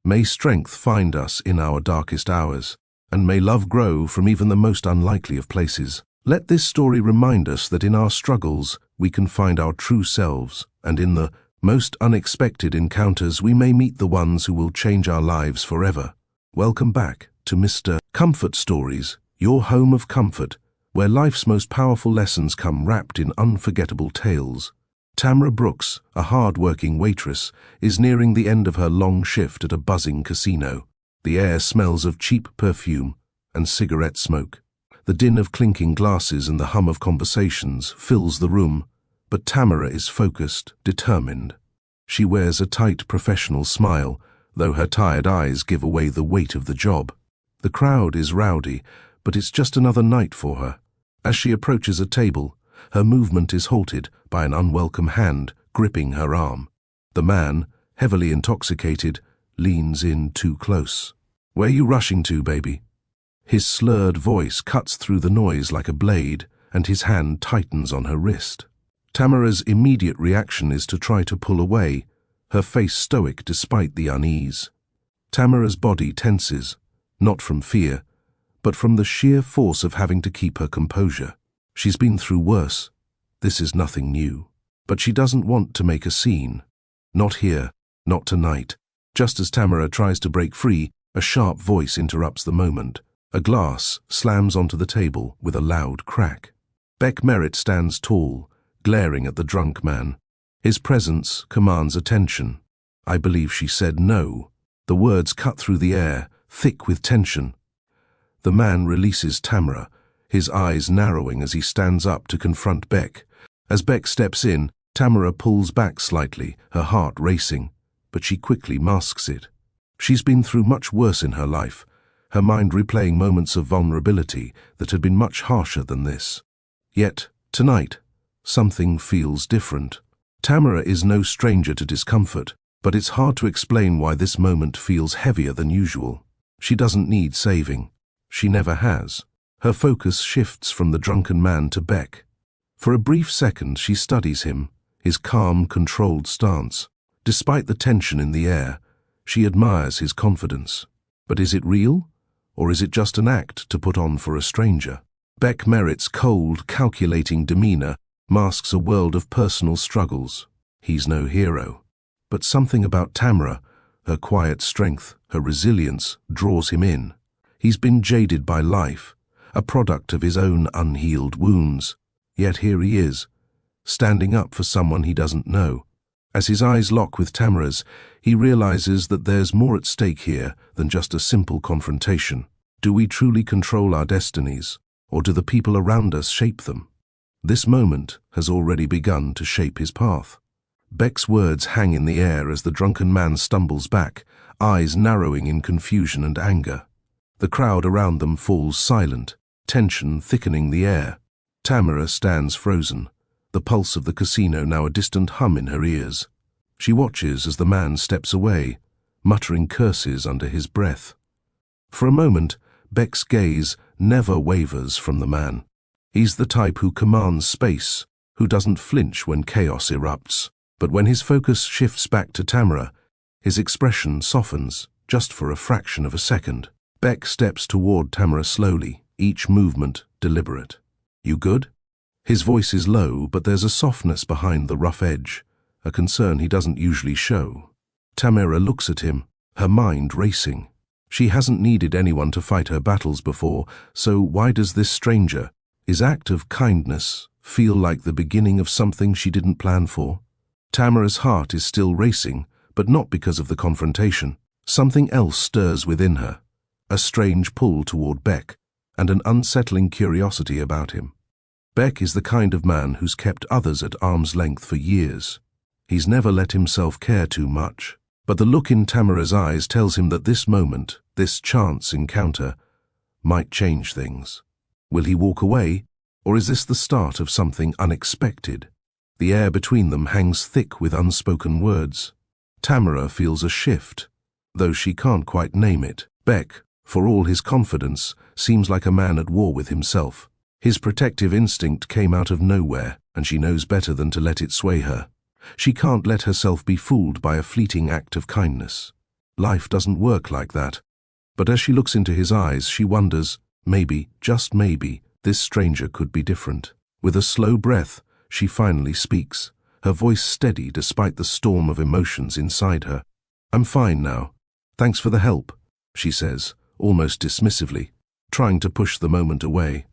May strength find us in our darkest hours, and may love grow from even the most unlikely of places. Let this story remind us that in our struggles we can find our true selves, and in the most unexpected encounters we may meet the ones who will change our lives forever. Welcome back to Mr. Comfort Stories, your home of comfort, where life's most powerful lessons come wrapped in unforgettable tales. Tamara Brooks, a hard-working waitress, is nearing the end of her long shift at a buzzing casino. The air smells of cheap perfume and cigarette smoke. The din of clinking glasses and the hum of conversations fills the room, but Tamara is focused, determined. She wears a tight professional smile, though her tired eyes give away the weight of the job. The crowd is rowdy, but it's just another night for her. As she approaches a table, her movement is halted by an unwelcome hand gripping her arm. The man, heavily intoxicated, leans in too close. "Where you rushing to, baby?" His slurred voice cuts through the noise like a blade, and his hand tightens on her wrist. Tamara's immediate reaction is to try to pull away, her face stoic despite the unease. Tamara's body tenses, not from fear, but from the sheer force of having to keep her composure. She's been through worse. This is nothing new. But she doesn't want to make a scene. Not here, not tonight. Just as Tamara tries to break free, a sharp voice interrupts the moment. A glass slams onto the table with a loud crack. Beck Merritt stands tall, glaring at the drunk man. His presence commands attention. "I believe she said no." The words cut through the air, thick with tension. The man releases Tamara, his eyes narrowing as he stands up to confront Beck. As Beck steps in, Tamara pulls back slightly, her heart racing, but she quickly masks it. She's been through much worse in her life, her mind replaying moments of vulnerability that had been much harsher than this. Yet, tonight, something feels different. Tamara is no stranger to discomfort, but it's hard to explain why this moment feels heavier than usual. She doesn't need saving. She never has. Her focus shifts from the drunken man to Beck. For a brief second she studies him, his calm, controlled stance. Despite the tension in the air, she admires his confidence. But is it real? Or is it just an act to put on for a stranger? Beck Merritt's cold, calculating demeanor masks a world of personal struggles. He's no hero. But something about Tamara, her quiet strength, her resilience, draws him in. He's been jaded by life, a product of his own unhealed wounds. Yet here he is, standing up for someone he doesn't know. As his eyes lock with Tamara's, he realizes that there's more at stake here than just a simple confrontation. Do we truly control our destinies, or do the people around us shape them? This moment has already begun to shape his path. Beck's words hang in the air as the drunken man stumbles back, eyes narrowing in confusion and anger. The crowd around them falls silent, tension thickening the air. Tamara stands frozen, the pulse of the casino now a distant hum in her ears. She watches as the man steps away, muttering curses under his breath. For a moment, Beck's gaze never wavers from the man. He's the type who commands space, who doesn't flinch when chaos erupts. But when his focus shifts back to Tamara, his expression softens, just for a fraction of a second. Beck steps toward Tamara slowly, each movement deliberate. "You good?" His voice is low, but there's a softness behind the rough edge, a concern he doesn't usually show. Tamara looks at him, her mind racing. She hasn't needed anyone to fight her battles before, so why does this stranger, his act of kindness, feel like the beginning of something she didn't plan for? Tamara's heart is still racing, but not because of the confrontation. Something else stirs within her, a strange pull toward Beck, and an unsettling curiosity about him. Beck is the kind of man who's kept others at arm's length for years. He's never let himself care too much. But the look in Tamara's eyes tells him that this moment, this chance encounter, might change things. Will he walk away, or is this the start of something unexpected? The air between them hangs thick with unspoken words. Tamara feels a shift, though she can't quite name it. Beck, for all his confidence, seems like a man at war with himself. His protective instinct came out of nowhere, and she knows better than to let it sway her. She can't let herself be fooled by a fleeting act of kindness. Life doesn't work like that. But as she looks into his eyes, she wonders, maybe, just maybe, this stranger could be different. With a slow breath, she finally speaks, her voice steady despite the storm of emotions inside her. "I'm fine now. Thanks for the help," she says, almost dismissively, trying to push the moment away.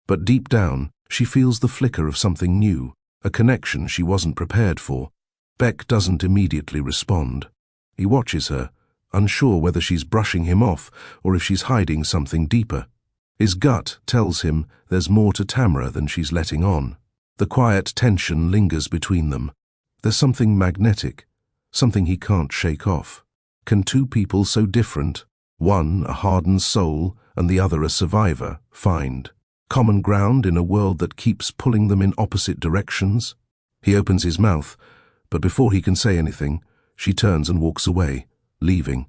But deep down, she feels the flicker of something new, a connection she wasn't prepared for. Beck doesn't immediately respond. He watches her, unsure whether she's brushing him off or if she's hiding something deeper. His gut tells him there's more to Tamara than she's letting on. The quiet tension lingers between them. There's something magnetic, something he can't shake off. Can two people so different, one a hardened soul and the other a survivor, find common ground in a world that keeps pulling them in opposite directions? He opens his mouth, but before he can say anything, she turns and walks away, leaving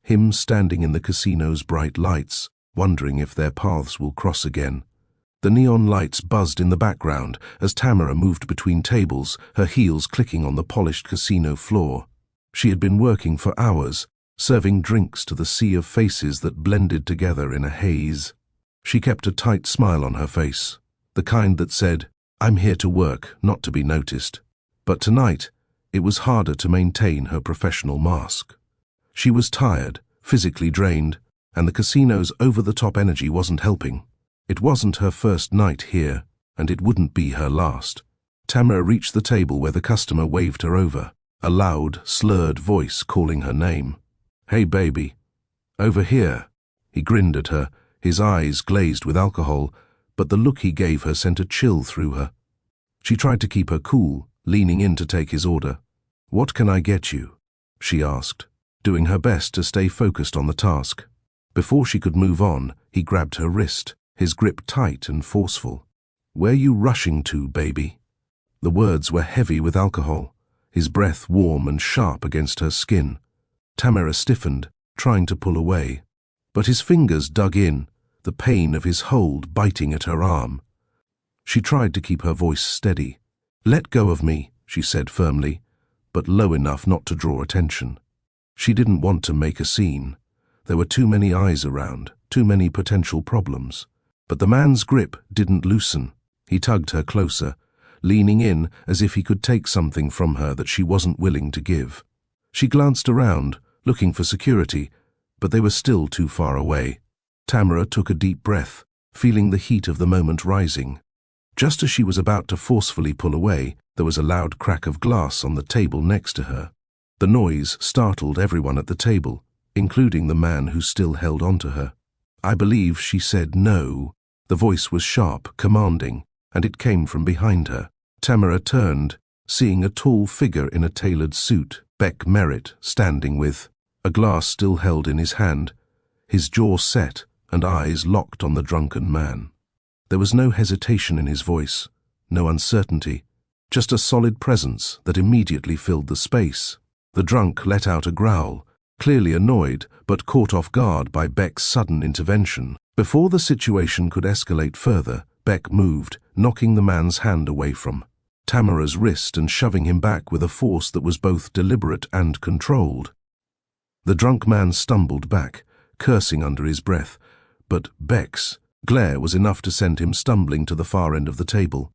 him standing in the casino's bright lights, wondering if their paths will cross again. The neon lights buzzed in the background as Tamara moved between tables, her heels clicking on the polished casino floor. She had been working for hours, serving drinks to the sea of faces that blended together in a haze. She kept a tight smile on her face, the kind that said, "I'm here to work, not to be noticed." But tonight, it was harder to maintain her professional mask. She was tired, physically drained, and the casino's over-the-top energy wasn't helping. It wasn't her first night here, and it wouldn't be her last. Tamara reached the table where the customer waved her over, a loud, slurred voice calling her name. "Hey, baby. Over here." He grinned at her, his eyes glazed with alcohol, but the look he gave her sent a chill through her. She tried to keep her cool, leaning in to take his order. "What can I get you?" she asked, doing her best to stay focused on the task. Before she could move on, he grabbed her wrist, his grip tight and forceful. "Where you rushing to, baby?" The words were heavy with alcohol, his breath warm and sharp against her skin. Tamara stiffened, trying to pull away. But his fingers dug in, the pain of his hold biting at her arm. She tried to keep her voice steady. "Let go of me," she said firmly, but low enough not to draw attention. She didn't want to make a scene. There were too many eyes around, too many potential problems. But the man's grip didn't loosen. He tugged her closer, leaning in as if he could take something from her that she wasn't willing to give. She glanced around, looking for security, but they were still too far away. Tamara took a deep breath, feeling the heat of the moment rising. Just as she was about to forcefully pull away, there was a loud crack of glass on the table next to her. The noise startled everyone at the table, including the man who still held on to her. "I believe she said no." The voice was sharp, commanding, and it came from behind her. Tamara turned, seeing a tall figure in a tailored suit, Beck Merritt, standing with a glass still held in his hand, his jaw set and eyes locked on the drunken man. There was no hesitation in his voice, no uncertainty, just a solid presence that immediately filled the space. The drunk let out a growl, clearly annoyed but caught off guard by Beck's sudden intervention. Before the situation could escalate further, Beck moved, knocking the man's hand away from Tamara's wrist and shoving him back with a force that was both deliberate and controlled. The drunk man stumbled back, cursing under his breath, but Beck's glare was enough to send him stumbling to the far end of the table.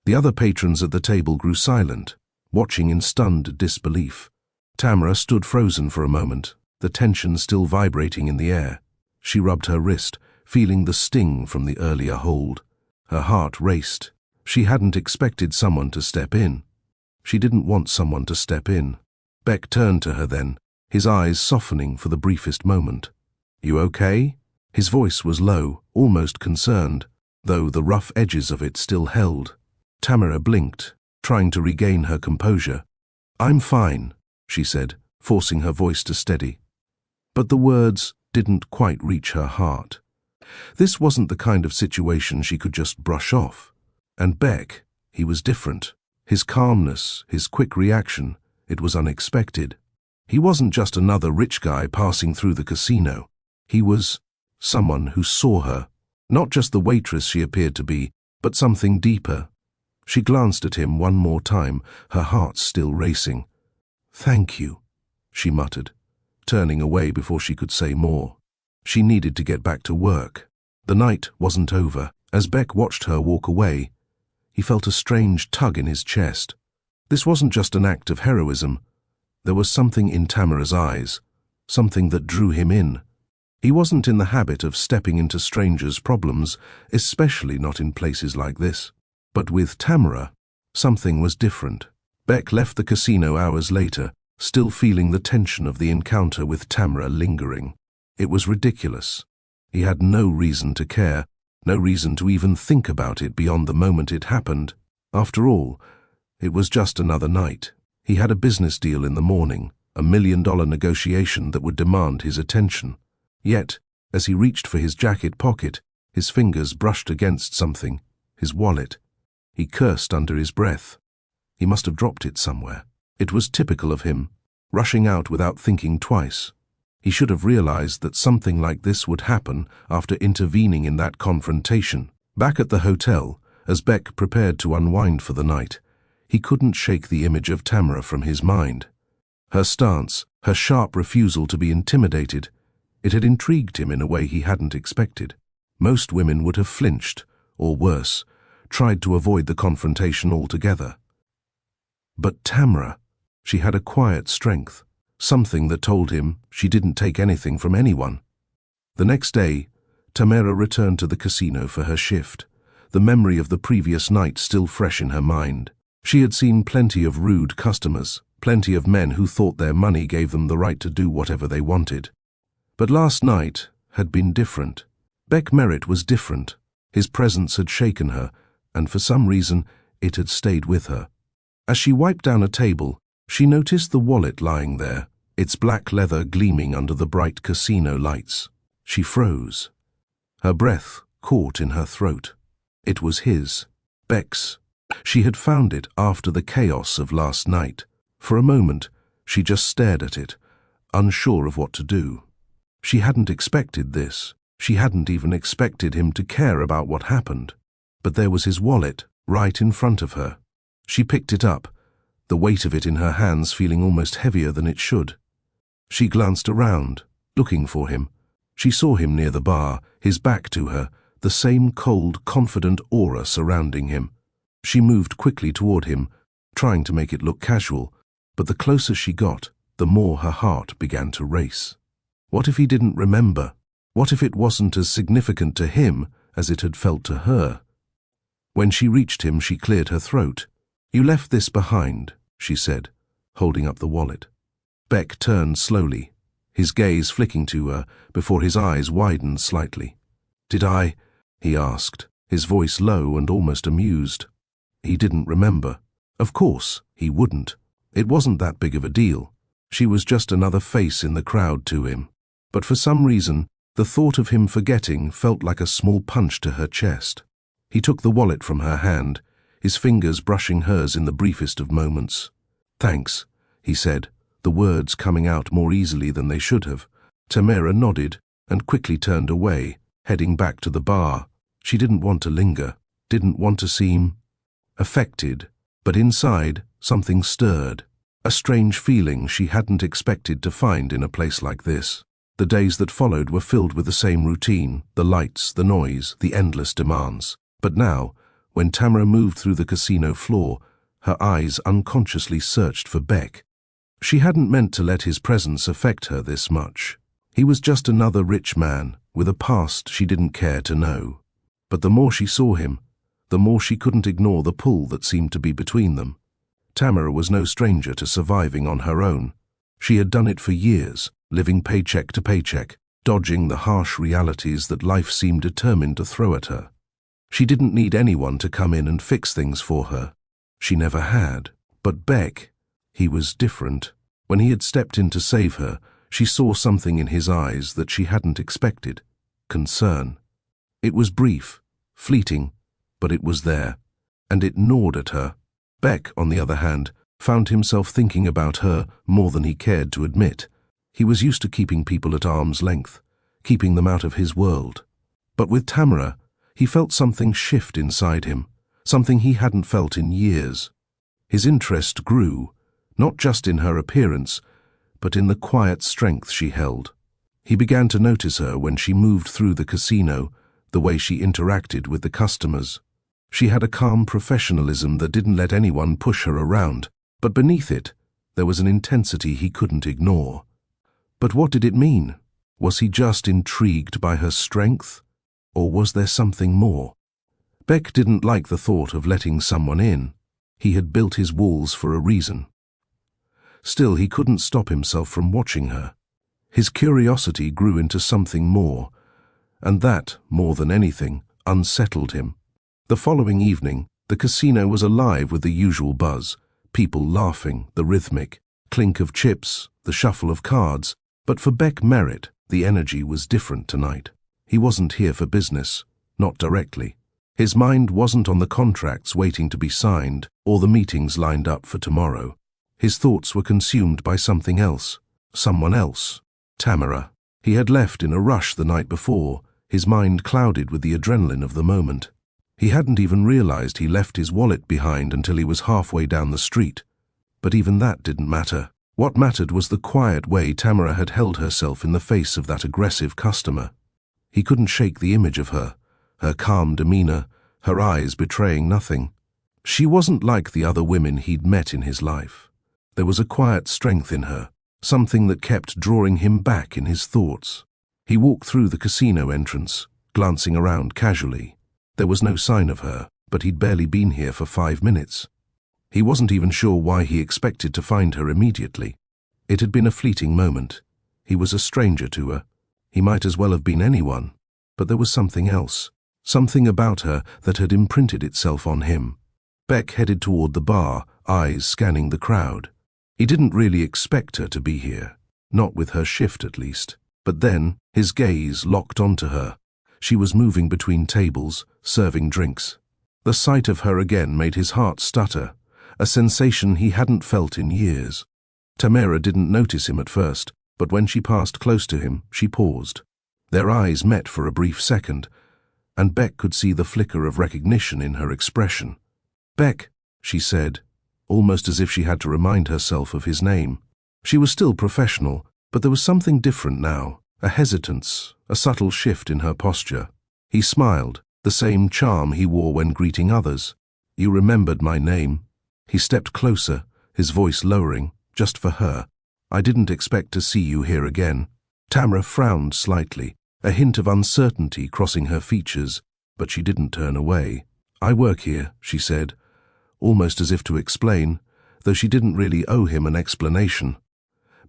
The other patrons at the table grew silent, watching in stunned disbelief. Tamara stood frozen for a moment, the tension still vibrating in the air. She rubbed her wrist, feeling the sting from the earlier hold. Her heart raced. She hadn't expected someone to step in. She didn't want someone to step in. Beck turned to her then, his eyes softening for the briefest moment. "You okay?" His voice was low, almost concerned, though the rough edges of it still held. Tamara blinked, trying to regain her composure. "I'm fine," she said, forcing her voice to steady. But the words didn't quite reach her heart. This wasn't the kind of situation she could just brush off. And Beck, he was different. His calmness, his quick reaction, it was unexpected. He wasn't just another rich guy passing through the casino. He was someone who saw her, not just the waitress she appeared to be, but something deeper. She glanced at him one more time, her heart still racing. "Thank you," she muttered, turning away before she could say more. She needed to get back to work. The night wasn't over. As Beck watched her walk away, he felt a strange tug in his chest. This wasn't just an act of heroism. There was something in Tamara's eyes, something that drew him in. He wasn't in the habit of stepping into strangers' problems, especially not in places like this. But with Tamara, something was different. Beck left the casino hours later, still feeling the tension of the encounter with Tamara lingering. It was ridiculous. He had no reason to care, no reason to even think about it beyond the moment it happened. After all, it was just another night. He had a business deal in the morning, a $1 million negotiation that would demand his attention. Yet, as he reached for his jacket pocket, his fingers brushed against something, his wallet. He cursed under his breath. He must have dropped it somewhere. It was typical of him, rushing out without thinking twice. He should have realized that something like this would happen after intervening in that confrontation. Back at the hotel, as Beck prepared to unwind for the night, he couldn't shake the image of Tamara from his mind. Her stance, her sharp refusal to be intimidated, it had intrigued him in a way he hadn't expected. Most women would have flinched, or worse, tried to avoid the confrontation altogether. But Tamara, she had a quiet strength, something that told him she didn't take anything from anyone. The next day, Tamara returned to the casino for her shift, the memory of the previous night still fresh in her mind. She had seen plenty of rude customers, plenty of men who thought their money gave them the right to do whatever they wanted. But last night had been different. Beck Merritt was different. His presence had shaken her, and for some reason it had stayed with her. As she wiped down a table, she noticed the wallet lying there, its black leather gleaming under the bright casino lights. She froze. Her breath caught in her throat. It was his, Beck's. She had found it after the chaos of last night. For a moment, she just stared at it, unsure of what to do. She hadn't expected this. She hadn't even expected him to care about what happened. But there was his wallet, right in front of her. She picked it up, the weight of it in her hands feeling almost heavier than it should. She glanced around, looking for him. She saw him near the bar, his back to her, the same cold, confident aura surrounding him. She moved quickly toward him, trying to make it look casual, but the closer she got, the more her heart began to race. What if he didn't remember? What if it wasn't as significant to him as it had felt to her? When she reached him, she cleared her throat. "You left this behind," she said, holding up the wallet. Beck turned slowly, his gaze flicking to her before his eyes widened slightly. "Did I?" he asked, his voice low and almost amused. He didn't remember. Of course, he wouldn't. It wasn't that big of a deal. She was just another face in the crowd to him. But for some reason, the thought of him forgetting felt like a small punch to her chest. He took the wallet from her hand, his fingers brushing hers in the briefest of moments. "Thanks," he said, the words coming out more easily than they should have. Tamara nodded and quickly turned away, heading back to the bar. She didn't want to linger, didn't want to seem affected, but inside something stirred, a strange feeling she hadn't expected to find in a place like this. The days that followed were filled with the same routine, the lights, the noise, the endless demands. But now, when Tamara moved through the casino floor, her eyes unconsciously searched for Beck. She hadn't meant to let his presence affect her this much. He was just another rich man, with a past she didn't care to know. But the more she saw him, the more she couldn't ignore the pull that seemed to be between them. Tamara was no stranger to surviving on her own. She had done it for years, living paycheck to paycheck, dodging the harsh realities that life seemed determined to throw at her. She didn't need anyone to come in and fix things for her. She never had. But Beck, he was different. When he had stepped in to save her, she saw something in his eyes that she hadn't expected. Concern. It was brief, fleeting, but it was there, and it gnawed at her. Beck, on the other hand, found himself thinking about her more than he cared to admit. He was used to keeping people at arm's length, keeping them out of his world. But with Tamara, he felt something shift inside him, something he hadn't felt in years. His interest grew, not just in her appearance, but in the quiet strength she held. He began to notice her when she moved through the casino, the way she interacted with the customers. She had a calm professionalism that didn't let anyone push her around, but beneath it, there was an intensity he couldn't ignore. But what did it mean? Was he just intrigued by her strength? Or was there something more? Beck didn't like the thought of letting someone in. He had built his walls for a reason. Still, he couldn't stop himself from watching her. His curiosity grew into something more, and that, more than anything, unsettled him. The following evening, the casino was alive with the usual buzz, people laughing, the rhythmic clink of chips, the shuffle of cards, but for Beck Merritt, the energy was different tonight. He wasn't here for business, not directly. His mind wasn't on the contracts waiting to be signed or the meetings lined up for tomorrow. His thoughts were consumed by something else, someone else. Tamara. He had left in a rush the night before, his mind clouded with the adrenaline of the moment. He hadn't even realized he left his wallet behind until he was halfway down the street. But even that didn't matter. What mattered was the quiet way Tamara had held herself in the face of that aggressive customer. He couldn't shake the image of her calm demeanor, her eyes betraying nothing. She wasn't like the other women he'd met in his life. There was a quiet strength in her, something that kept drawing him back in his thoughts. He walked through the casino entrance, glancing around casually. There was no sign of her, but he'd barely been here for 5 minutes. He wasn't even sure why he expected to find her immediately. It had been a fleeting moment. He was a stranger to her. He might as well have been anyone. But there was something else, something about her that had imprinted itself on him. Beck headed toward the bar, eyes scanning the crowd. He didn't really expect her to be here, not with her shift at least. But then, his gaze locked onto her. She was moving between tables, serving drinks. The sight of her again made his heart stutter, a sensation he hadn't felt in years. Tamara didn't notice him at first, but when she passed close to him, she paused. Their eyes met for a brief second, and Beck could see the flicker of recognition in her expression. "Beck," she said, almost as if she had to remind herself of his name. She was still professional, but there was something different now, a hesitance, a subtle shift in her posture. He smiled, the same charm he wore when greeting others. "You remembered my name." He stepped closer, his voice lowering, just for her. "I didn't expect to see you here again." Tamara frowned slightly, a hint of uncertainty crossing her features, but she didn't turn away. "I work here," she said, almost as if to explain, though she didn't really owe him an explanation.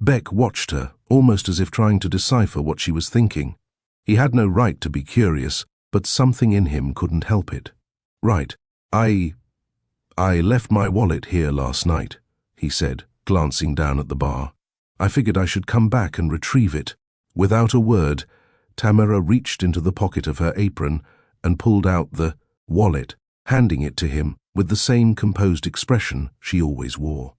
Beck watched her, almost as if trying to decipher what she was thinking. He had no right to be curious, but something in him couldn't help it. "Right, I left my wallet here last night," he said, glancing down at the bar. "I figured I should come back and retrieve it." Without a word, Tamara reached into the pocket of her apron and pulled out the wallet, handing it to him with the same composed expression she always wore.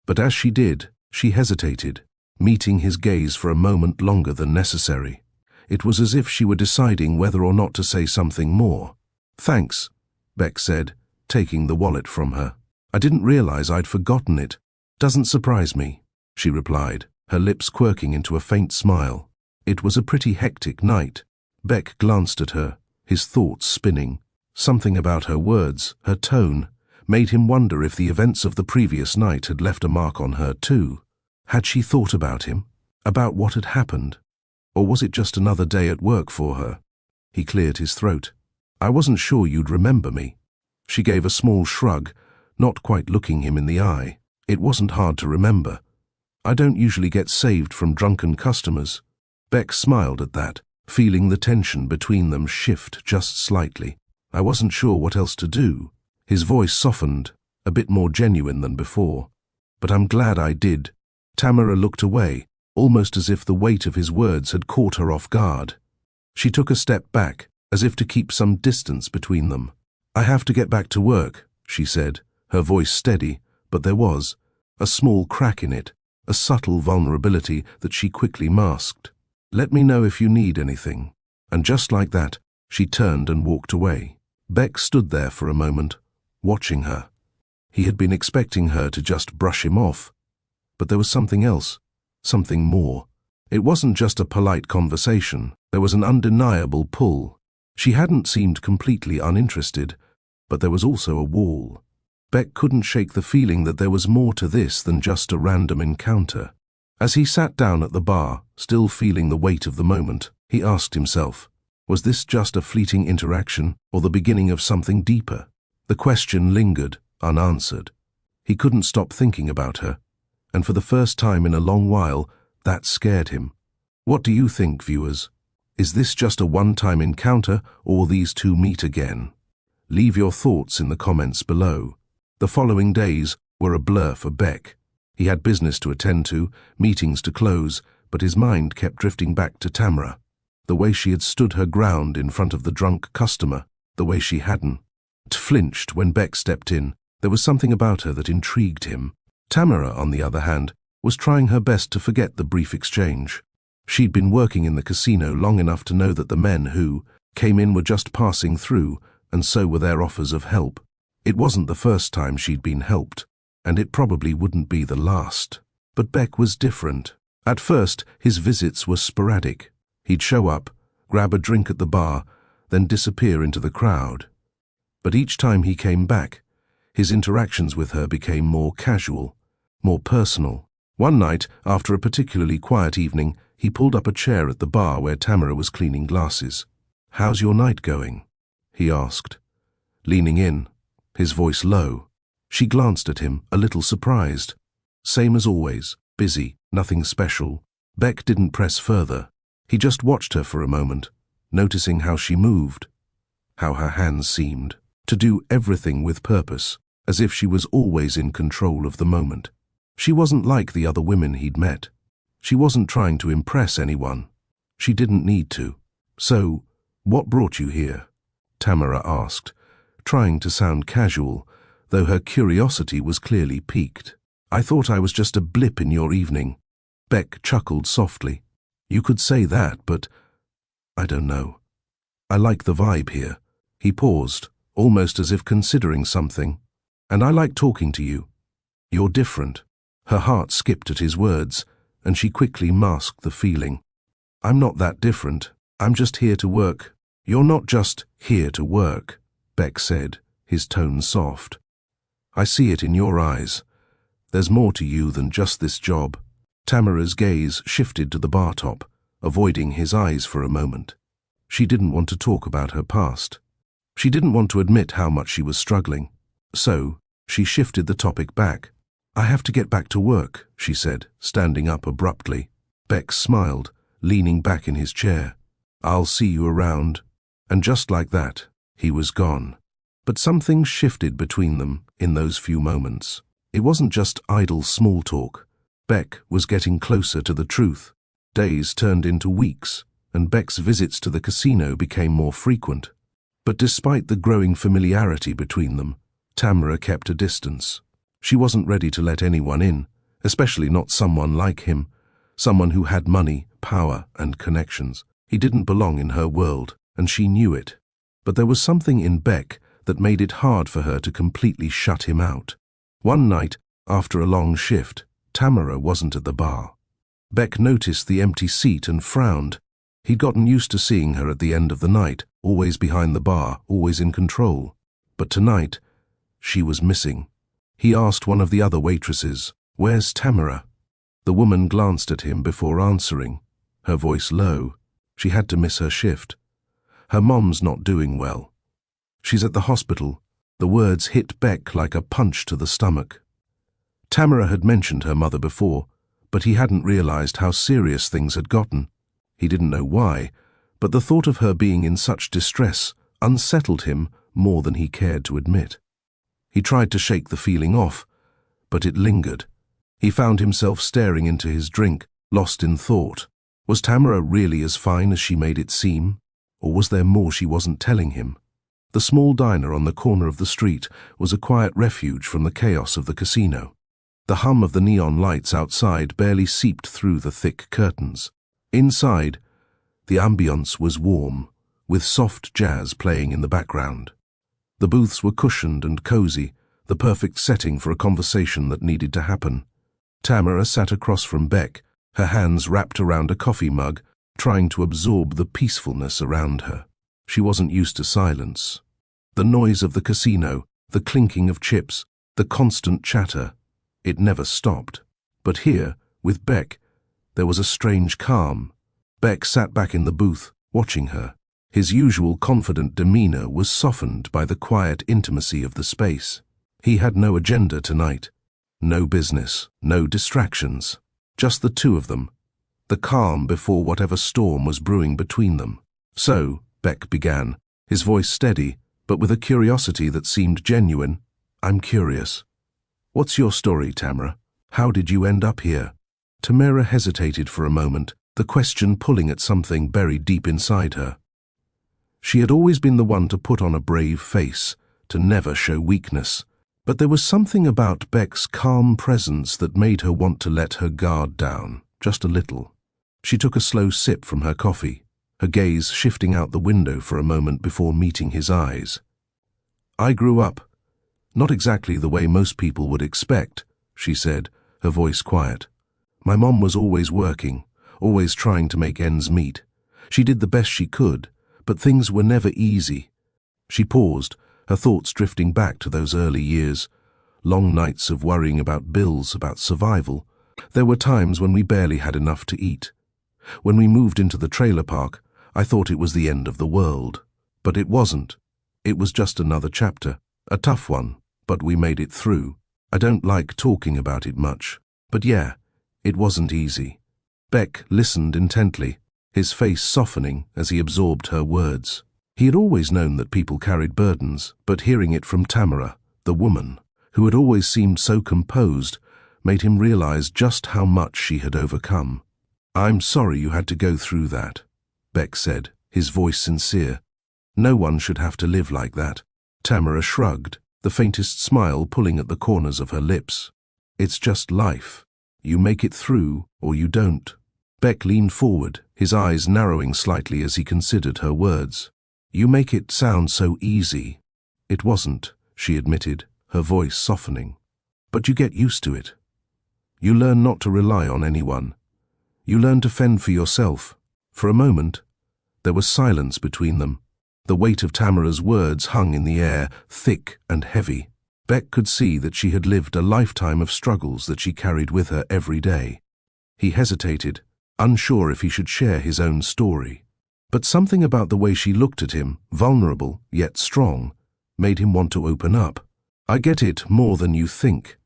But as she did, she hesitated, meeting his gaze for a moment longer than necessary. It was as if she were deciding whether or not to say something more. "Thanks," Beck said, taking the wallet from her. "I didn't realize I'd forgotten it." "Doesn't surprise me," she replied, her lips quirking into a faint smile. It was a pretty hectic night. Beck glanced at her, his thoughts spinning. Something about her words, her tone, made him wonder if the events of the previous night had left a mark on her too. Had she thought about him? About what had happened? Or was it just another day at work for her? He cleared his throat. "I wasn't sure you'd remember me." She gave a small shrug, not quite looking him in the eye. "It wasn't hard to remember. I don't usually get saved from drunken customers." Beck smiled at that, feeling the tension between them shift just slightly. "I wasn't sure what else to do." His voice softened, a bit more genuine than before. "But I'm glad I did." Tamara looked away, almost as if the weight of his words had caught her off guard. She took a step back, as if to keep some distance between them. "I have to get back to work," she said, her voice steady, but there was a small crack in it, a subtle vulnerability that she quickly masked. "Let me know if you need anything." And just like that, she turned and walked away. Beck stood there for a moment, watching her. He had been expecting her to just brush him off, but there was something else, something more. It wasn't just a polite conversation, there was an undeniable pull. She hadn't seemed completely uninterested, but there was also a wall. Beck couldn't shake the feeling that there was more to this than just a random encounter. As he sat down at the bar, still feeling the weight of the moment, he asked himself, was this just a fleeting interaction or the beginning of something deeper? The question lingered, unanswered. He couldn't stop thinking about her, and for the first time in a long while, that scared him. What do you think, viewers? Is this just a one-time encounter, or will these two meet again? Leave your thoughts in the comments below. The following days were a blur for Beck. He had business to attend to, meetings to close, but his mind kept drifting back to Tamara. The way she had stood her ground in front of the drunk customer, the way she hadn't flinched when Beck stepped in. There was something about her that intrigued him. Tamara, on the other hand, was trying her best to forget the brief exchange. She'd been working in the casino long enough to know that the men who came in were just passing through, and so were their offers of help. It wasn't the first time she'd been helped, and it probably wouldn't be the last. But Beck was different. At first, his visits were sporadic. He'd show up, grab a drink at the bar, then disappear into the crowd. But each time he came back, his interactions with her became more casual, more personal. One night, after a particularly quiet evening, he pulled up a chair at the bar where Tamara was cleaning glasses. "How's your night going?" he asked, leaning in, his voice low. She glanced at him, a little surprised. Same as always, busy, nothing special. Beck didn't press further. He just watched her for a moment, noticing how she moved, how her hands seemed to do everything with purpose, as if she was always in control of the moment. She wasn't like the other women he'd met. She wasn't trying to impress anyone. She didn't need to. "So, what brought you here?" Tamara asked, trying to sound casual, though her curiosity was clearly piqued. "I thought I was just a blip in your evening." Beck chuckled softly. "You could say that, but I don't know. I like the vibe here." He paused, almost as if considering something. "And I like talking to you. You're different." Her heart skipped at his words, and she quickly masked the feeling. "I'm not that different. I'm just here to work." "You're not just here to work," Beck said, his tone soft. "I see it in your eyes. There's more to you than just this job." Tamara's gaze shifted to the bar top, avoiding his eyes for a moment. She didn't want to talk about her past. She didn't want to admit how much she was struggling. So, she shifted the topic back. "I have to get back to work," she said, standing up abruptly. Beck smiled, leaning back in his chair. "I'll see you around." And just like that, he was gone. But something shifted between them in those few moments. It wasn't just idle small talk. Beck was getting closer to the truth. Days turned into weeks, and Beck's visits to the casino became more frequent. But despite the growing familiarity between them, Tamara kept a distance. She wasn't ready to let anyone in, especially not someone like him, someone who had money, power, and connections. He didn't belong in her world, and she knew it. But there was something in Beck that made it hard for her to completely shut him out. One night, after a long shift, Tamara wasn't at the bar. Beck noticed the empty seat and frowned. He'd gotten used to seeing her at the end of the night, always behind the bar, always in control. But tonight, she was missing. He asked one of the other waitresses, "Where's Tamara?" The woman glanced at him before answering, her voice low. She had to miss her shift. "Her mom's not doing well. She's at the hospital." The words hit Beck like a punch to the stomach. Tamara had mentioned her mother before, but he hadn't realized how serious things had gotten. He didn't know why, but the thought of her being in such distress unsettled him more than he cared to admit. He tried to shake the feeling off, but it lingered. He found himself staring into his drink, lost in thought. Was Tamara really as fine as she made it seem? Or was there more she wasn't telling him? The small diner on the corner of the street was a quiet refuge from the chaos of the casino. The hum of the neon lights outside barely seeped through the thick curtains. Inside, the ambience was warm, with soft jazz playing in the background. The booths were cushioned and cozy, the perfect setting for a conversation that needed to happen. Tamara sat across from Beck, her hands wrapped around a coffee mug, trying to absorb the peacefulness around her. She wasn't used to silence. The noise of the casino, the clinking of chips, the constant chatter, it never stopped. But here, with Beck, there was a strange calm. Beck sat back in the booth, watching her. His usual confident demeanor was softened by the quiet intimacy of the space. He had no agenda tonight. No business, no distractions. Just the two of them. The calm before whatever storm was brewing between them. "So," Beck began, his voice steady, but with a curiosity that seemed genuine, "I'm curious. What's your story, Tamara? How did you end up here?" Tamara hesitated for a moment, the question pulling at something buried deep inside her. She had always been the one to put on a brave face, to never show weakness. But there was something about Beck's calm presence that made her want to let her guard down, just a little. She took a slow sip from her coffee, her gaze shifting out the window for a moment before meeting his eyes. "I grew up, not exactly the way most people would expect," she said, her voice quiet. "My mom was always working, always trying to make ends meet. She did the best she could, but things were never easy." She paused, her thoughts drifting back to those early years. Long nights of worrying about bills, about survival. There were times when we barely had enough to eat. When we moved into the trailer park, I thought it was the end of the world. But it wasn't. It was just another chapter. A tough one, but we made it through. I don't like talking about it much. But yeah, it wasn't easy. Beck listened intently, his face softening as he absorbed her words. He had always known that people carried burdens, but hearing it from Tamara, the woman, who had always seemed so composed, made him realize just how much she had overcome. "I'm sorry you had to go through that," Beck said, his voice sincere. "No one should have to live like that." Tamara shrugged, the faintest smile pulling at the corners of her lips. "It's just life. You make it through, or you don't." Beck leaned forward, his eyes narrowing slightly as he considered her words. "You make it sound so easy." "It wasn't," she admitted, her voice softening. "But you get used to it. You learn not to rely on anyone. You learn to fend for yourself." For a moment, there was silence between them. The weight of Tamara's words hung in the air, thick and heavy. Beck could see that she had lived a lifetime of struggles that she carried with her every day. He hesitated, unsure if he should share his own story. But something about the way she looked at him, vulnerable yet strong, made him want to open up. "I get it more than you think,"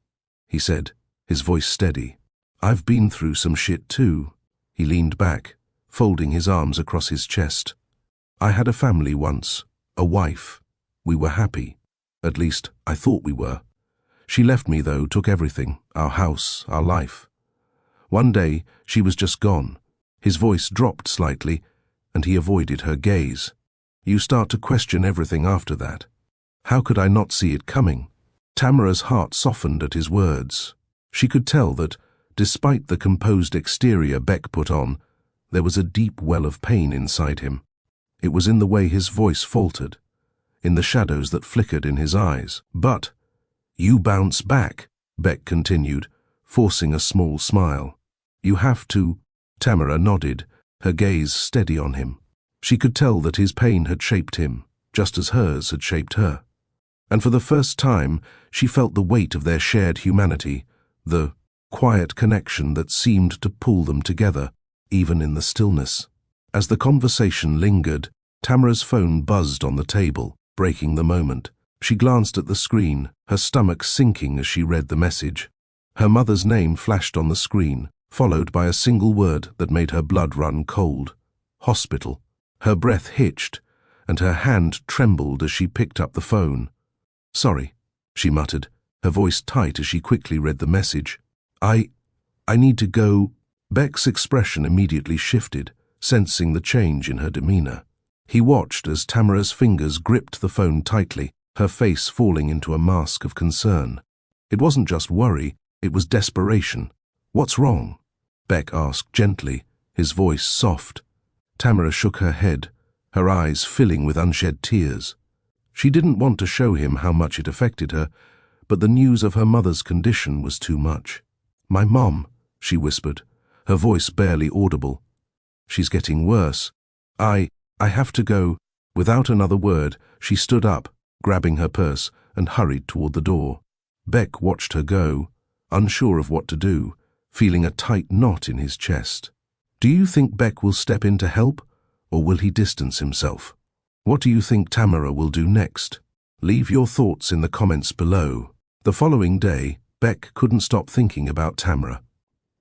he said, his voice steady. "I've been through some shit too." He leaned back, folding his arms across his chest. "I had a family once, a wife. We were happy. At least, I thought we were. She left me though, took everything, our house, our life. One day, she was just gone." His voice dropped slightly, and he avoided her gaze. "You start to question everything after that. How could I not see it coming?" Tamara's heart softened at his words. She could tell that, despite the composed exterior Beck put on, there was a deep well of pain inside him. It was in the way his voice faltered, in the shadows that flickered in his eyes. "But you bounce back," Beck continued, forcing a small smile. "You have to." Tamara nodded, her gaze steady on him. She could tell that his pain had shaped him, just as hers had shaped her. And for the first time, she felt the weight of their shared humanity, the quiet connection that seemed to pull them together, even in the stillness. As the conversation lingered, Tamara's phone buzzed on the table, breaking the moment. She glanced at the screen, her stomach sinking as she read the message. Her mother's name flashed on the screen, followed by a single word that made her blood run cold. "Hospital." Her breath hitched, and her hand trembled as she picked up the phone. "Sorry," she muttered, her voice tight as she quickly read the message. I need to go." Beck's expression immediately shifted, sensing the change in her demeanor. He watched as Tamara's fingers gripped the phone tightly, her face falling into a mask of concern. It wasn't just worry, it was desperation. "What's wrong?" Beck asked gently, his voice soft. Tamara shook her head, her eyes filling with unshed tears. She didn't want to show him how much it affected her, but the news of her mother's condition was too much. "My mom," she whispered, her voice barely audible. "She's getting worse. I have to go." Without another word, she stood up, grabbing her purse, and hurried toward the door. Beck watched her go, unsure of what to do, feeling a tight knot in his chest. Do you think Beck will step in to help, or will he distance himself? What do you think Tamara will do next? Leave your thoughts in the comments below. The following day, Beck couldn't stop thinking about Tamara.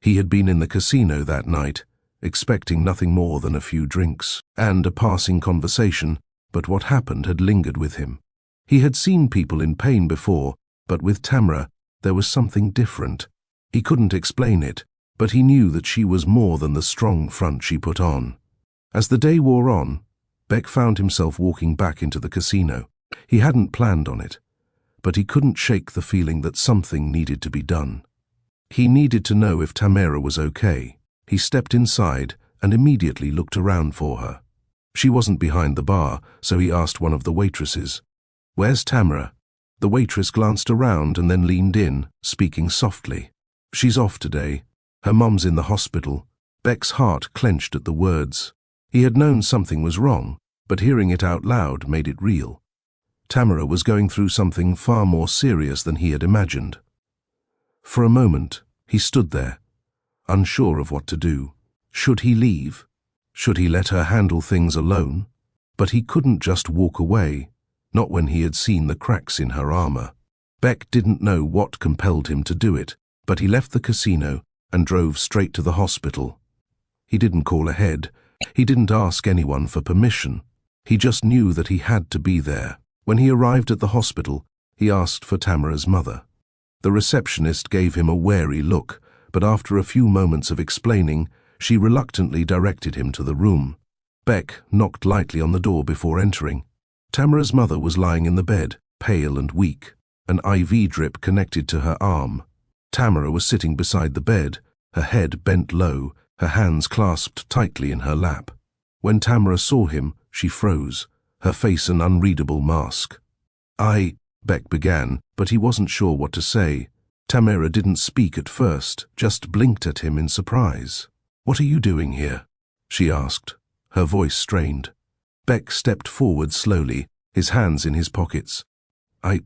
He had been in the casino that night, expecting nothing more than a few drinks and a passing conversation, but what happened had lingered with him. He had seen people in pain before, but with Tamara, there was something different. He couldn't explain it, but he knew that she was more than the strong front she put on. As the day wore on, Beck found himself walking back into the casino. He hadn't planned on it, but he couldn't shake the feeling that something needed to be done. He needed to know if Tamara was okay. He stepped inside and immediately looked around for her. She wasn't behind the bar, so he asked one of the waitresses, "Where's Tamara?" The waitress glanced around and then leaned in, speaking softly. "She's off today. Her mum's in the hospital." Beck's heart clenched at the words. He had known something was wrong, but hearing it out loud made it real. Tamara was going through something far more serious than he had imagined. For a moment, he stood there, unsure of what to do. Should he leave? Should he let her handle things alone? But he couldn't just walk away, not when he had seen the cracks in her armor. Beck didn't know what compelled him to do it, but he left the casino and drove straight to the hospital. He didn't call ahead. He didn't ask anyone for permission. He just knew that he had to be there. When he arrived at the hospital, he asked for Tamara's mother. The receptionist gave him a wary look, but after a few moments of explaining, she reluctantly directed him to the room. Beck knocked lightly on the door before entering. Tamara's mother was lying in the bed, pale and weak, an IV drip connected to her arm. Tamara was sitting beside the bed, her head bent low, her hands clasped tightly in her lap. When Tamara saw him, she froze, her face an unreadable mask. Beck began, but he wasn't sure what to say. Tamara didn't speak at first, just blinked at him in surprise. "What are you doing here?" she asked, her voice strained. Beck stepped forward slowly, his hands in his pockets. I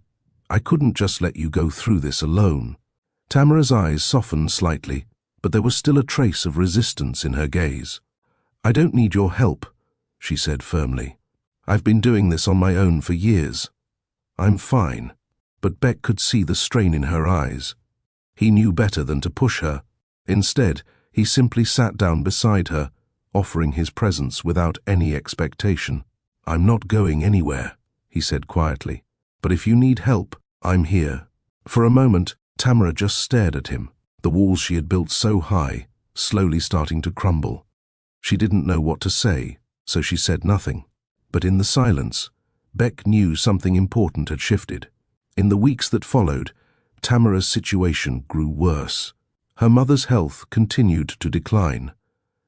couldn't just let you go through this alone." Tamara's eyes softened slightly, but there was still a trace of resistance in her gaze. "I don't need your help," she said firmly. "I've been doing this on my own for years. I'm fine." But Beck could see the strain in her eyes. He knew better than to push her. Instead, he simply sat down beside her, offering his presence without any expectation. "I'm not going anywhere," he said quietly. "But if you need help, I'm here." For a moment, Tamara just stared at him, the walls she had built so high, slowly starting to crumble. She didn't know what to say, so she said nothing. But in the silence, Beck knew something important had shifted. In the weeks that followed, Tamara's situation grew worse. Her mother's health continued to decline,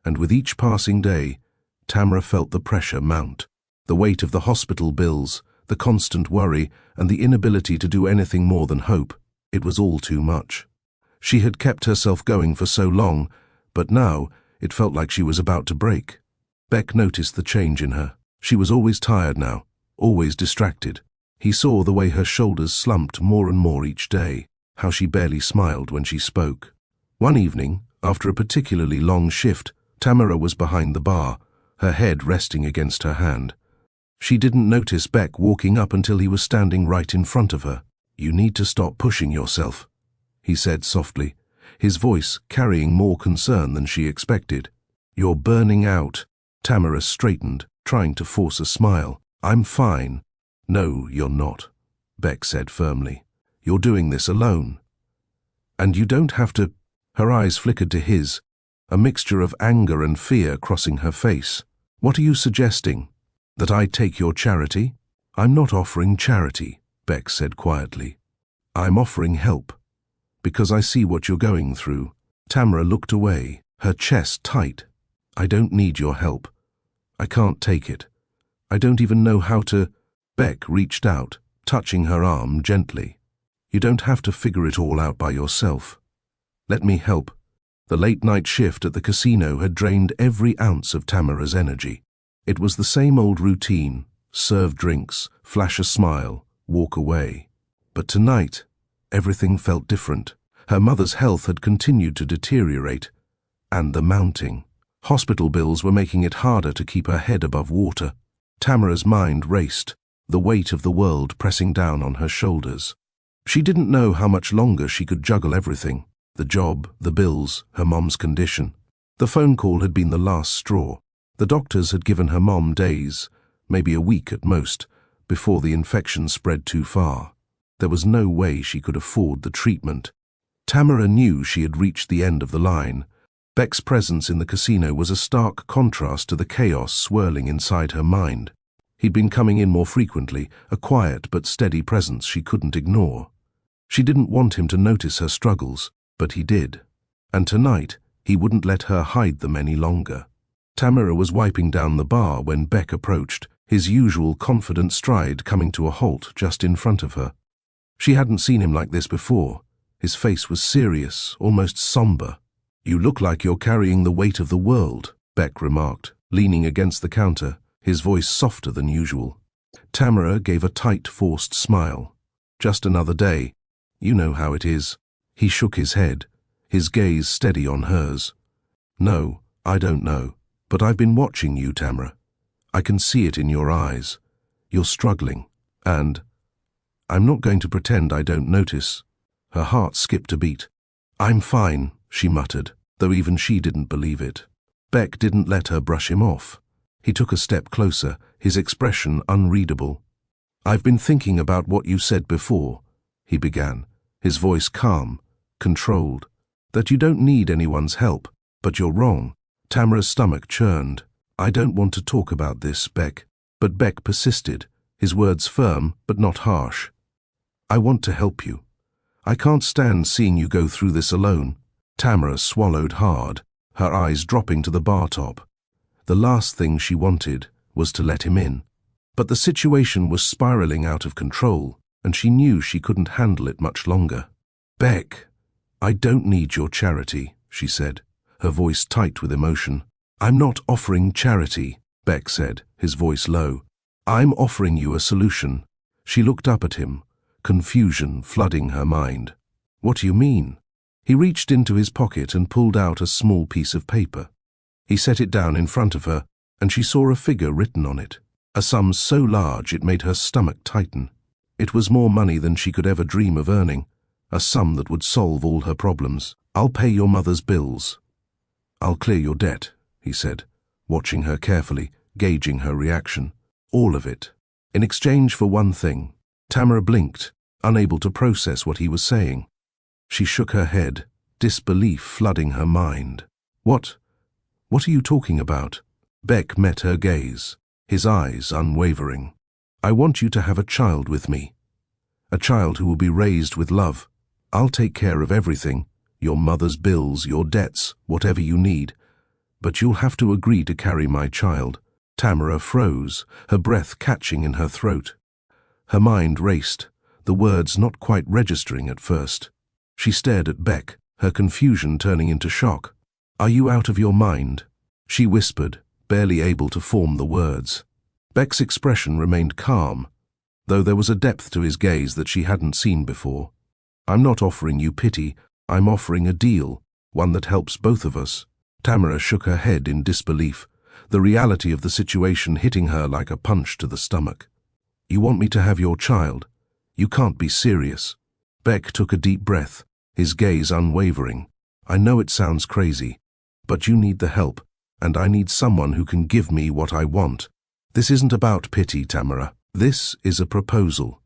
and with each passing day, Tamara felt the pressure mount. The weight of the hospital bills, the constant worry, and the inability to do anything more than hope. It was all too much. She had kept herself going for so long, but now it felt like she was about to break. Beck noticed the change in her. She was always tired now, always distracted. He saw the way her shoulders slumped more and more each day, how she barely smiled when she spoke. One evening, after a particularly long shift, Tamara was behind the bar, her head resting against her hand. She didn't notice Beck walking up until he was standing right in front of her. "You need to stop pushing yourself," he said softly, his voice carrying more concern than she expected. "You're burning out." Tamara straightened, trying to force a smile. "I'm fine." "No, you're not," Beck said firmly. "You're doing this alone. And you don't have to." Her eyes flickered to his, a mixture of anger and fear crossing her face. "What are you suggesting? That I take your charity?" "I'm not offering charity," Beck said quietly. "I'm offering help, because I see what you're going through." Tamara looked away, her chest tight. "I don't need your help. I can't take it. I don't even know how to." Beck reached out, touching her arm gently. "You don't have to figure it all out by yourself. Let me help. The late-night shift at the casino had drained every ounce of Tamara's energy. It was the same old routine: serve drinks, flash a smile, walk away. But tonight, everything felt different. Her mother's health had continued to deteriorate, and the mounting hospital bills were making it harder to keep her head above water. Tamara's mind raced, the weight of the world pressing down on her shoulders. She didn't know how much longer she could juggle everything: the job, the bills, her mom's condition. The phone call had been the last straw. The doctors had given her mom days, maybe a week at most, before the infection spread too far. There was no way she could afford the treatment. Tamara knew she had reached the end of the line. Beck's presence in the casino was a stark contrast to the chaos swirling inside her mind. He'd been coming in more frequently, a quiet but steady presence she couldn't ignore. She didn't want him to notice her struggles, but he did. And tonight, he wouldn't let her hide them any longer. Tamara was wiping down the bar when Beck approached, his usual confident stride coming to a halt just in front of her. She hadn't seen him like this before. His face was serious, almost somber. "You look like you're carrying the weight of the world," Beck remarked, leaning against the counter, his voice softer than usual. Tamara gave a tight, forced smile. "Just another day. You know how it is." He shook his head, his gaze steady on hers. "No, I don't know. But I've been watching you, Tamara. I can see it in your eyes. You're struggling. And I'm not going to pretend I don't notice." Her heart skipped a beat. "I'm fine," she muttered, though even she didn't believe it. Beck didn't let her brush him off. He took a step closer, his expression unreadable. "I've been thinking about what you said before," he began, his voice calm, controlled. "That you don't need anyone's help, but you're wrong." Tamara's stomach churned. "I don't want to talk about this, Beck." But Beck persisted, his words firm but not harsh. "I want to help you. I can't stand seeing you go through this alone." Tamara swallowed hard, her eyes dropping to the bar top. The last thing she wanted was to let him in. But the situation was spiraling out of control, and she knew she couldn't handle it much longer. "Beck, I don't need your charity," she said, her voice tight with emotion. "I'm not offering charity," Beck said, his voice low. "I'm offering you a solution." She looked up at him, confusion flooding her mind. "What do you mean?" He reached into his pocket and pulled out a small piece of paper. He set it down in front of her, and she saw a figure written on it, a sum so large it made her stomach tighten. It was more money than she could ever dream of earning, a sum that would solve all her problems. "I'll pay your mother's bills. I'll clear your debt," he said, watching her carefully, gauging her reaction. "All of it. In exchange for one thing." Tamara blinked, unable to process what he was saying. She shook her head, disbelief flooding her mind. What are you talking about?" Beck met her gaze, his eyes unwavering. "I want you to have a child with me. A child who will be raised with love. I'll take care of everything, your mother's bills, your debts, whatever you need. But you'll have to agree to carry my child." Tamara froze, her breath catching in her throat. Her mind raced, the words not quite registering at first. She stared at Beck, her confusion turning into shock. "Are you out of your mind?" she whispered, barely able to form the words. Beck's expression remained calm, though there was a depth to his gaze that she hadn't seen before. "I'm not offering you pity, I'm offering a deal, one that helps both of us." Tamara shook her head in disbelief, the reality of the situation hitting her like a punch to the stomach. "You want me to have your child? You can't be serious." Beck took a deep breath, his gaze unwavering. "I know it sounds crazy, but you need the help, and I need someone who can give me what I want. This isn't about pity, Tamara. This is a proposal,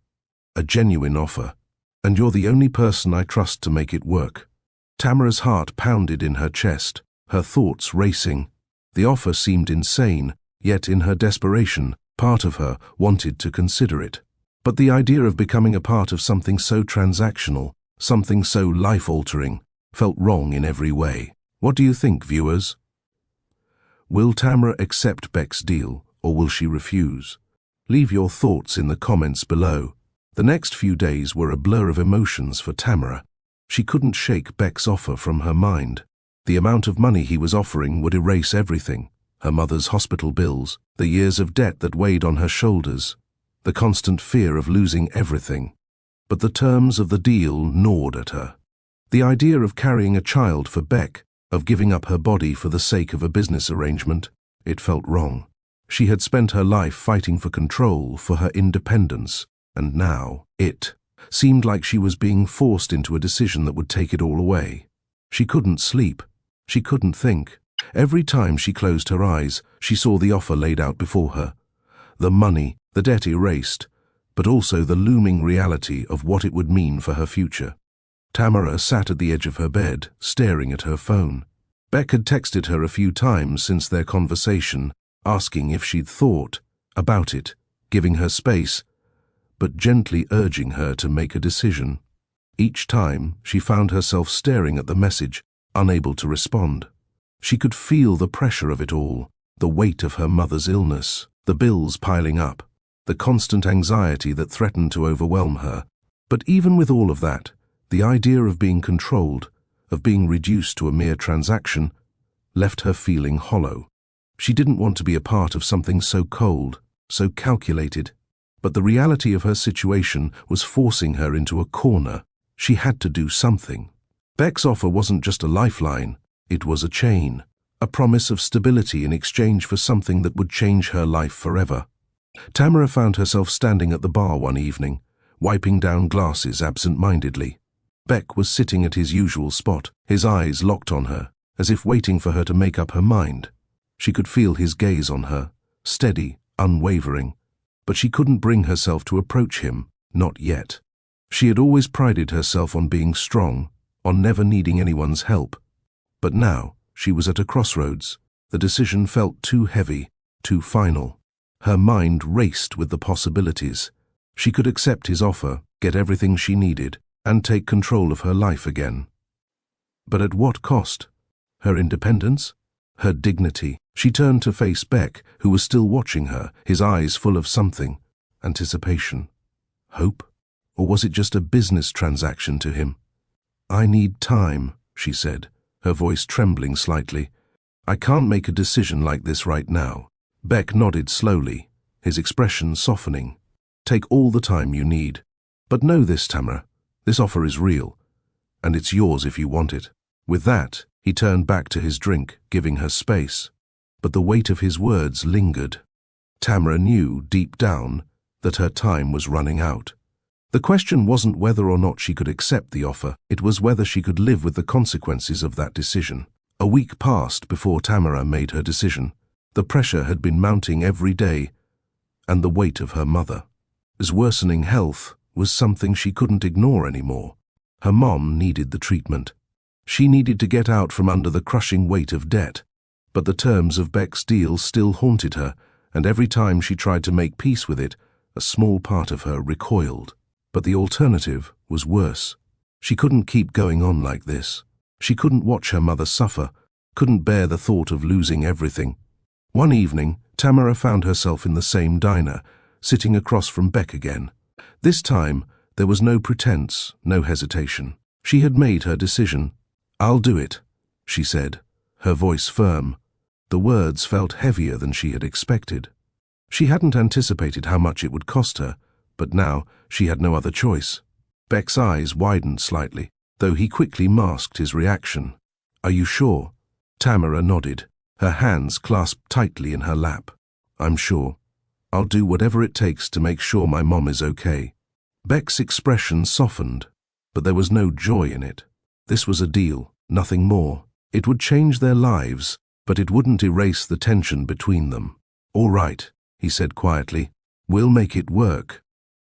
a genuine offer, and you're the only person I trust to make it work." Tamara's heart pounded in her chest, her thoughts racing. The offer seemed insane, yet in her desperation, part of her wanted to consider it. But the idea of becoming a part of something so transactional, something so life-altering, felt wrong in every way. What do you think, viewers? Will Tamara accept Beck's deal, or will she refuse? Leave your thoughts in the comments below. The next few days were a blur of emotions for Tamara. She couldn't shake Beck's offer from her mind. The amount of money he was offering would erase everything: her mother's hospital bills, the years of debt that weighed on her shoulders, the constant fear of losing everything. But the terms of the deal gnawed at her. The idea of carrying a child for Beck, of giving up her body for the sake of a business arrangement, it felt wrong. She had spent her life fighting for control, for her independence, and now it seemed like she was being forced into a decision that would take it all away. She couldn't sleep. She couldn't think. Every time she closed her eyes, she saw the offer laid out before her. The money, the debt erased, but also the looming reality of what it would mean for her future. Tamara sat at the edge of her bed, staring at her phone. Beck had texted her a few times since their conversation, asking if she'd thought about it, giving her space, but gently urging her to make a decision. Each time, she found herself staring at the message, unable to respond. She could feel the pressure of it all, the weight of her mother's illness, the bills piling up, the constant anxiety that threatened to overwhelm her. But even with all of that, the idea of being controlled, of being reduced to a mere transaction, left her feeling hollow. She didn't want to be a part of something so cold, so calculated. But the reality of her situation was forcing her into a corner. She had to do something. Beck's offer wasn't just a lifeline, it was a chain, a promise of stability in exchange for something that would change her life forever. Tamara found herself standing at the bar one evening, wiping down glasses absent-mindedly. Beck was sitting at his usual spot, his eyes locked on her, as if waiting for her to make up her mind. She could feel his gaze on her, steady, unwavering, but she couldn't bring herself to approach him, not yet. She had always prided herself on being strong, on never needing anyone's help. But now, she was at a crossroads. The decision felt too heavy, too final. Her mind raced with the possibilities. She could accept his offer, get everything she needed, and take control of her life again. But at what cost? Her independence? Her dignity? She turned to face Beck, who was still watching her, his eyes full of something. Anticipation? Hope? Or was it just a business transaction to him? "I need time," she said, her voice trembling slightly. "I can't make a decision like this right now." Beck nodded slowly, his expression softening. "Take all the time you need. But know this, Tamara, this offer is real, and it's yours if you want it." With that, he turned back to his drink, giving her space. But the weight of his words lingered. Tamara knew, deep down, that her time was running out. The question wasn't whether or not she could accept the offer, it was whether she could live with the consequences of that decision. A week passed before Tamara made her decision. The pressure had been mounting every day, and the weight of her mother's worsening health was something she couldn't ignore anymore. Her mom needed the treatment. She needed to get out from under the crushing weight of debt. But the terms of Beck's deal still haunted her, and every time she tried to make peace with it, a small part of her recoiled. But the alternative was worse. She couldn't keep going on like this. She couldn't watch her mother suffer, couldn't bear the thought of losing everything. One evening, Tamara found herself in the same diner, sitting across from Beck again. This time, there was no pretense, no hesitation. She had made her decision. "I'll do it," she said, her voice firm. The words felt heavier than she had expected. She hadn't anticipated how much it would cost her, but now she had no other choice. Beck's eyes widened slightly, though he quickly masked his reaction. "Are you sure?" Tamara nodded, her hands clasped tightly in her lap. "I'm sure. I'll do whatever it takes to make sure my mom is okay." Beck's expression softened, but there was no joy in it. This was a deal, nothing more. It would change their lives, but it wouldn't erase the tension between them. "All right," he said quietly. "We'll make it work."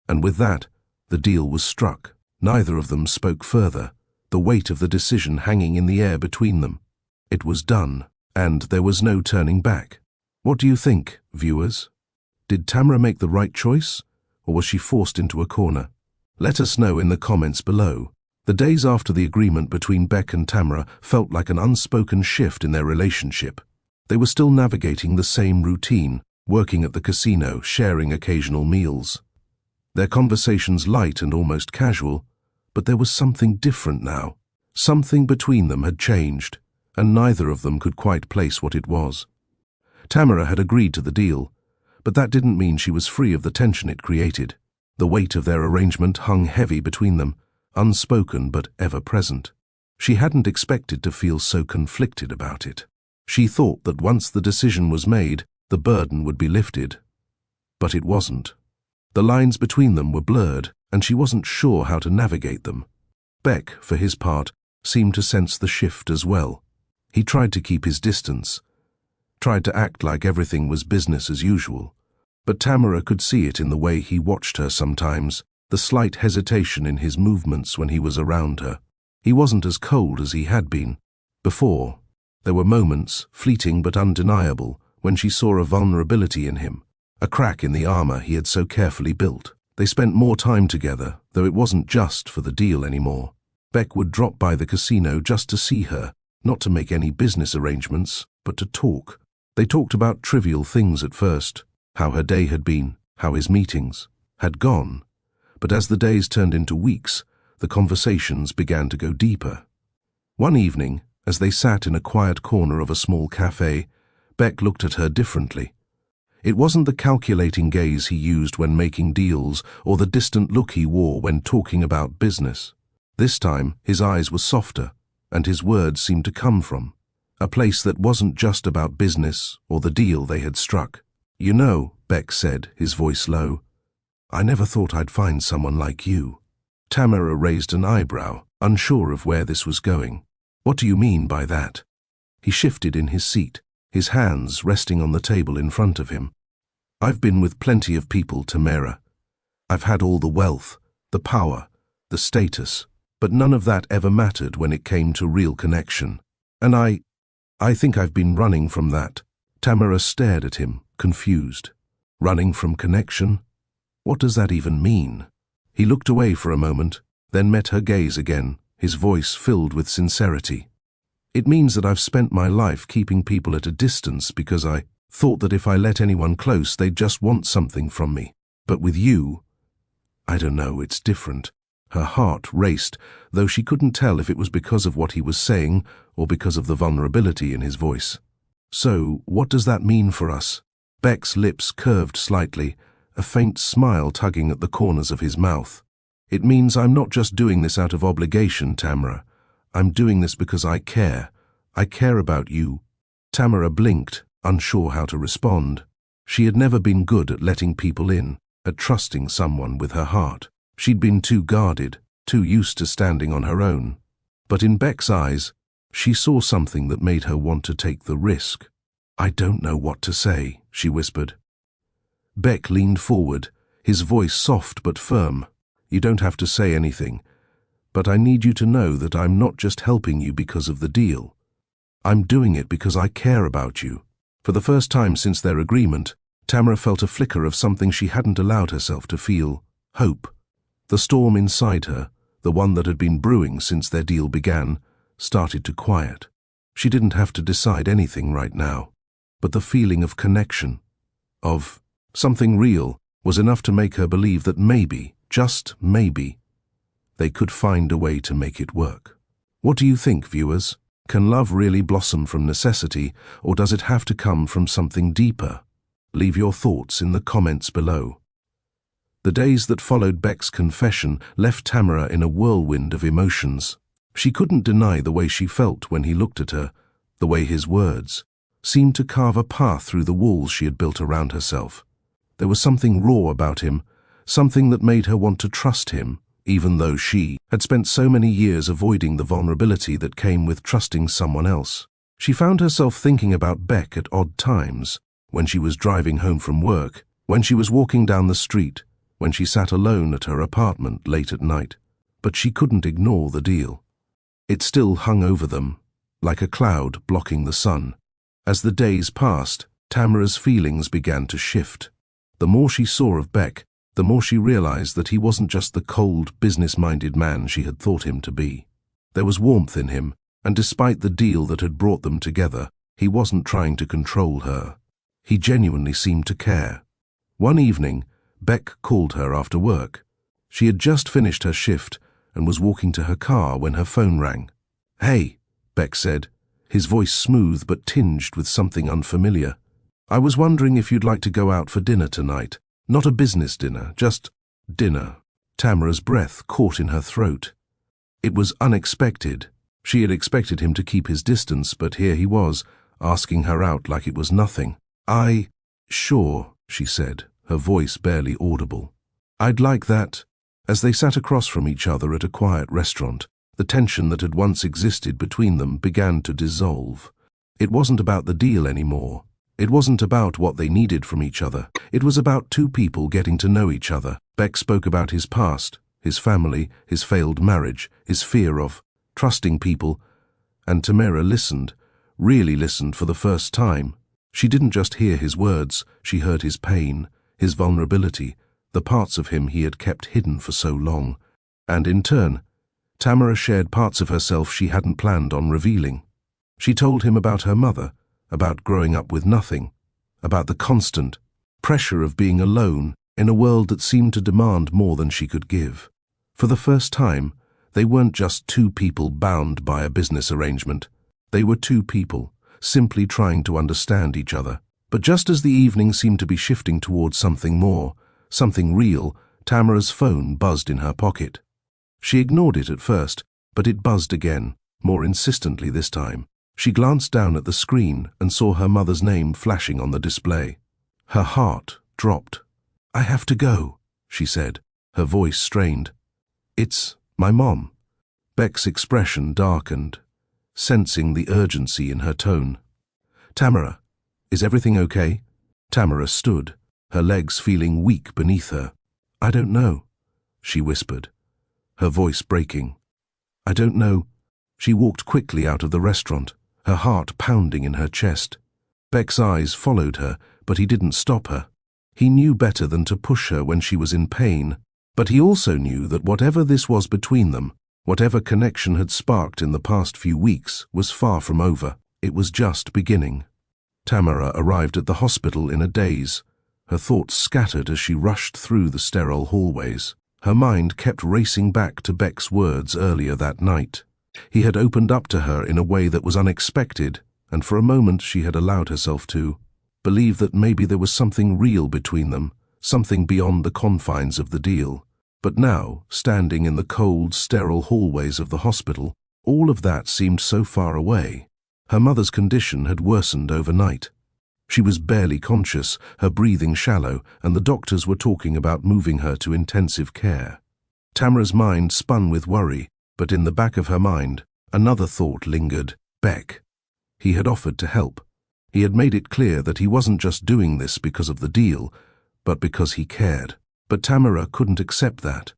And with that, the deal was struck. Neither of them spoke further, the weight of the decision hanging in the air between them. It was done, and there was no turning back. What do you think, viewers? Did Tamara make the right choice, or was she forced into a corner? Let us know in the comments below. The days after the agreement between Beck and Tamara felt like an unspoken shift in their relationship. They were still navigating the same routine, working at the casino, sharing occasional meals. Their conversations light and almost casual, but there was something different now. Something between them had changed. and neither of them could quite place what it was. Tamara had agreed to the deal, but that didn't mean she was free of the tension it created. The weight of their arrangement hung heavy between them, unspoken but ever present. She hadn't expected to feel so conflicted about it. She thought that once the decision was made, the burden would be lifted. But it wasn't. The lines between them were blurred, and she wasn't sure how to navigate them. Beck, for his part, seemed to sense the shift as well. He tried to keep his distance, tried to act like everything was business as usual. But Tamara could see it in the way he watched her sometimes, the slight hesitation in his movements when he was around her. He wasn't as cold as he had been. Before, there were moments, fleeting but undeniable, when she saw a vulnerability in him, a crack in the armor he had so carefully built. They spent more time together, though it wasn't just for the deal anymore. Beck would drop by the casino just to see her, not to make any business arrangements, but to talk. They talked about trivial things at first, how her day had been, how his meetings had gone. But as the days turned into weeks, the conversations began to go deeper. One evening, as they sat in a quiet corner of a small cafe, Beck looked at her differently. It wasn't the calculating gaze he used when making deals or the distant look he wore when talking about business. This time, his eyes were softer, and his words seemed to come from a place that wasn't just about business or the deal they had struck. "You know," Beck said, his voice low, "I never thought I'd find someone like you." Tamara raised an eyebrow, unsure of where this was going. "What do you mean by that?" He shifted in his seat, his hands resting on the table in front of him. "I've been with plenty of people, Tamara. I've had all the wealth, the power, the status, but none of that ever mattered when it came to real connection. And I think I've been running from that." Tamara stared at him, confused. Running from connection? What does that even mean? He looked away for a moment, then met her gaze again, his voice filled with sincerity. "It means that I've spent my life keeping people at a distance because I thought that if I let anyone close, they'd just want something from me. But with you, I don't know, it's different." Her heart raced, though she couldn't tell if it was because of what he was saying or because of the vulnerability in his voice. "So, what does that mean for us?" Beck's lips curved slightly, a faint smile tugging at the corners of his mouth. "It means I'm not just doing this out of obligation, Tamara. I'm doing this because I care. I care about you." Tamara blinked, unsure how to respond. She had never been good at letting people in, at trusting someone with her heart. She'd been too guarded, too used to standing on her own. But in Beck's eyes, she saw something that made her want to take the risk. "I don't know what to say," she whispered. Beck leaned forward, his voice soft but firm. "You don't have to say anything, but I need you to know that I'm not just helping you because of the deal. I'm doing it because I care about you." For the first time since their agreement, Tamara felt a flicker of something she hadn't allowed herself to feel: hope. The storm inside her, the one that had been brewing since their deal began, started to quiet. She didn't have to decide anything right now, but the feeling of connection, of something real, was enough to make her believe that maybe, just maybe, they could find a way to make it work. What do you think, viewers? Can love really blossom from necessity, or does it have to come from something deeper? Leave your thoughts in the comments below. The days that followed Beck's confession left Tamara in a whirlwind of emotions. She couldn't deny the way she felt when he looked at her, the way his words seemed to carve a path through the walls she had built around herself. There was something raw about him, something that made her want to trust him, even though she had spent so many years avoiding the vulnerability that came with trusting someone else. She found herself thinking about Beck at odd times, when she was driving home from work, when she was walking down the street, when she sat alone at her apartment late at night. But she couldn't ignore the deal. It still hung over them, like a cloud blocking the sun. As the days passed, Tamara's feelings began to shift. The more she saw of Beck, the more she realized that he wasn't just the cold, business-minded man she had thought him to be. There was warmth in him, and despite the deal that had brought them together, he wasn't trying to control her. He genuinely seemed to care. One evening, Beck called her after work. She had just finished her shift and was walking to her car when her phone rang. "Hey," Beck said, his voice smooth but tinged with something unfamiliar. "I was wondering if you'd like to go out for dinner tonight. Not a business dinner, just dinner." Tamara's breath caught in her throat. It was unexpected. She had expected him to keep his distance, but here he was, asking her out like it was nothing. Sure, she said, her voice barely audible. "I'd like that." As they sat across from each other at a quiet restaurant, the tension that had once existed between them began to dissolve. It wasn't about the deal anymore. It wasn't about what they needed from each other. It was about two people getting to know each other. Beck spoke about his past, his family, his failed marriage, his fear of trusting people, and Tamara listened, really listened for the first time. She didn't just hear his words, she heard his pain, his vulnerability, the parts of him he had kept hidden for so long. And in turn, Tamara shared parts of herself she hadn't planned on revealing. She told him about her mother, about growing up with nothing, about the constant pressure of being alone in a world that seemed to demand more than she could give. For the first time, they weren't just two people bound by a business arrangement. They were two people, simply trying to understand each other. But just as the evening seemed to be shifting towards something more, something real, Tamara's phone buzzed in her pocket. She ignored it at first, but it buzzed again, more insistently this time. She glanced down at the screen and saw her mother's name flashing on the display. Her heart dropped. "I have to go," she said, her voice strained. "It's my mom." Beck's expression darkened, sensing the urgency in her tone. "Tamara, is everything okay?" Tamara stood, her legs feeling weak beneath her. "I don't know," she whispered, her voice breaking. "I don't know." She walked quickly out of the restaurant, her heart pounding in her chest. Beck's eyes followed her, but he didn't stop her. He knew better than to push her when she was in pain, but he also knew that whatever this was between them, whatever connection had sparked in the past few weeks, was far from over. It was just beginning. Tamara arrived at the hospital in a daze, her thoughts scattered as she rushed through the sterile hallways. Her mind kept racing back to Beck's words earlier that night. He had opened up to her in a way that was unexpected, and for a moment she had allowed herself to believe that maybe there was something real between them, something beyond the confines of the deal. But now, standing in the cold, sterile hallways of the hospital, all of that seemed so far away. Her mother's condition had worsened overnight. She was barely conscious, her breathing shallow, and the doctors were talking about moving her to intensive care. Tamara's mind spun with worry, but in the back of her mind, another thought lingered. Beck. He had offered to help. He had made it clear that he wasn't just doing this because of the deal, but because he cared. But Tamara couldn't accept that.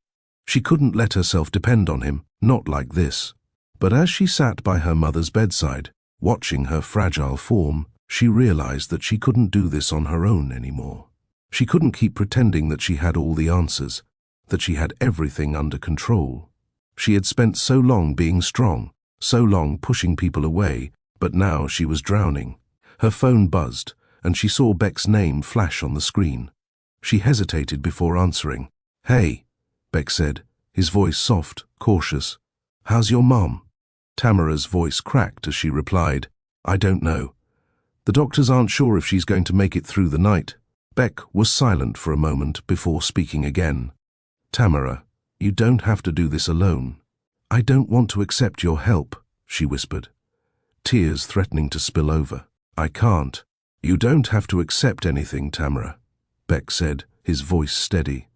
She couldn't let herself depend on him, not like this. But as she sat by her mother's bedside, watching her fragile form, she realized that she couldn't do this on her own anymore. She couldn't keep pretending that she had all the answers, that she had everything under control. She had spent so long being strong, so long pushing people away, but now she was drowning. Her phone buzzed, and she saw Beck's name flash on the screen. She hesitated before answering. "Hey," Beck said, his voice soft, cautious. "How's your mom?" Tamara's voice cracked as she replied, "I don't know. The doctors aren't sure if she's going to make it through the night." Beck was silent for a moment before speaking again. "Tamara, you don't have to do this alone." "I don't want to accept your help," she whispered, tears threatening to spill over. "I can't." "You don't have to accept anything, Tamara," Beck said, his voice steady.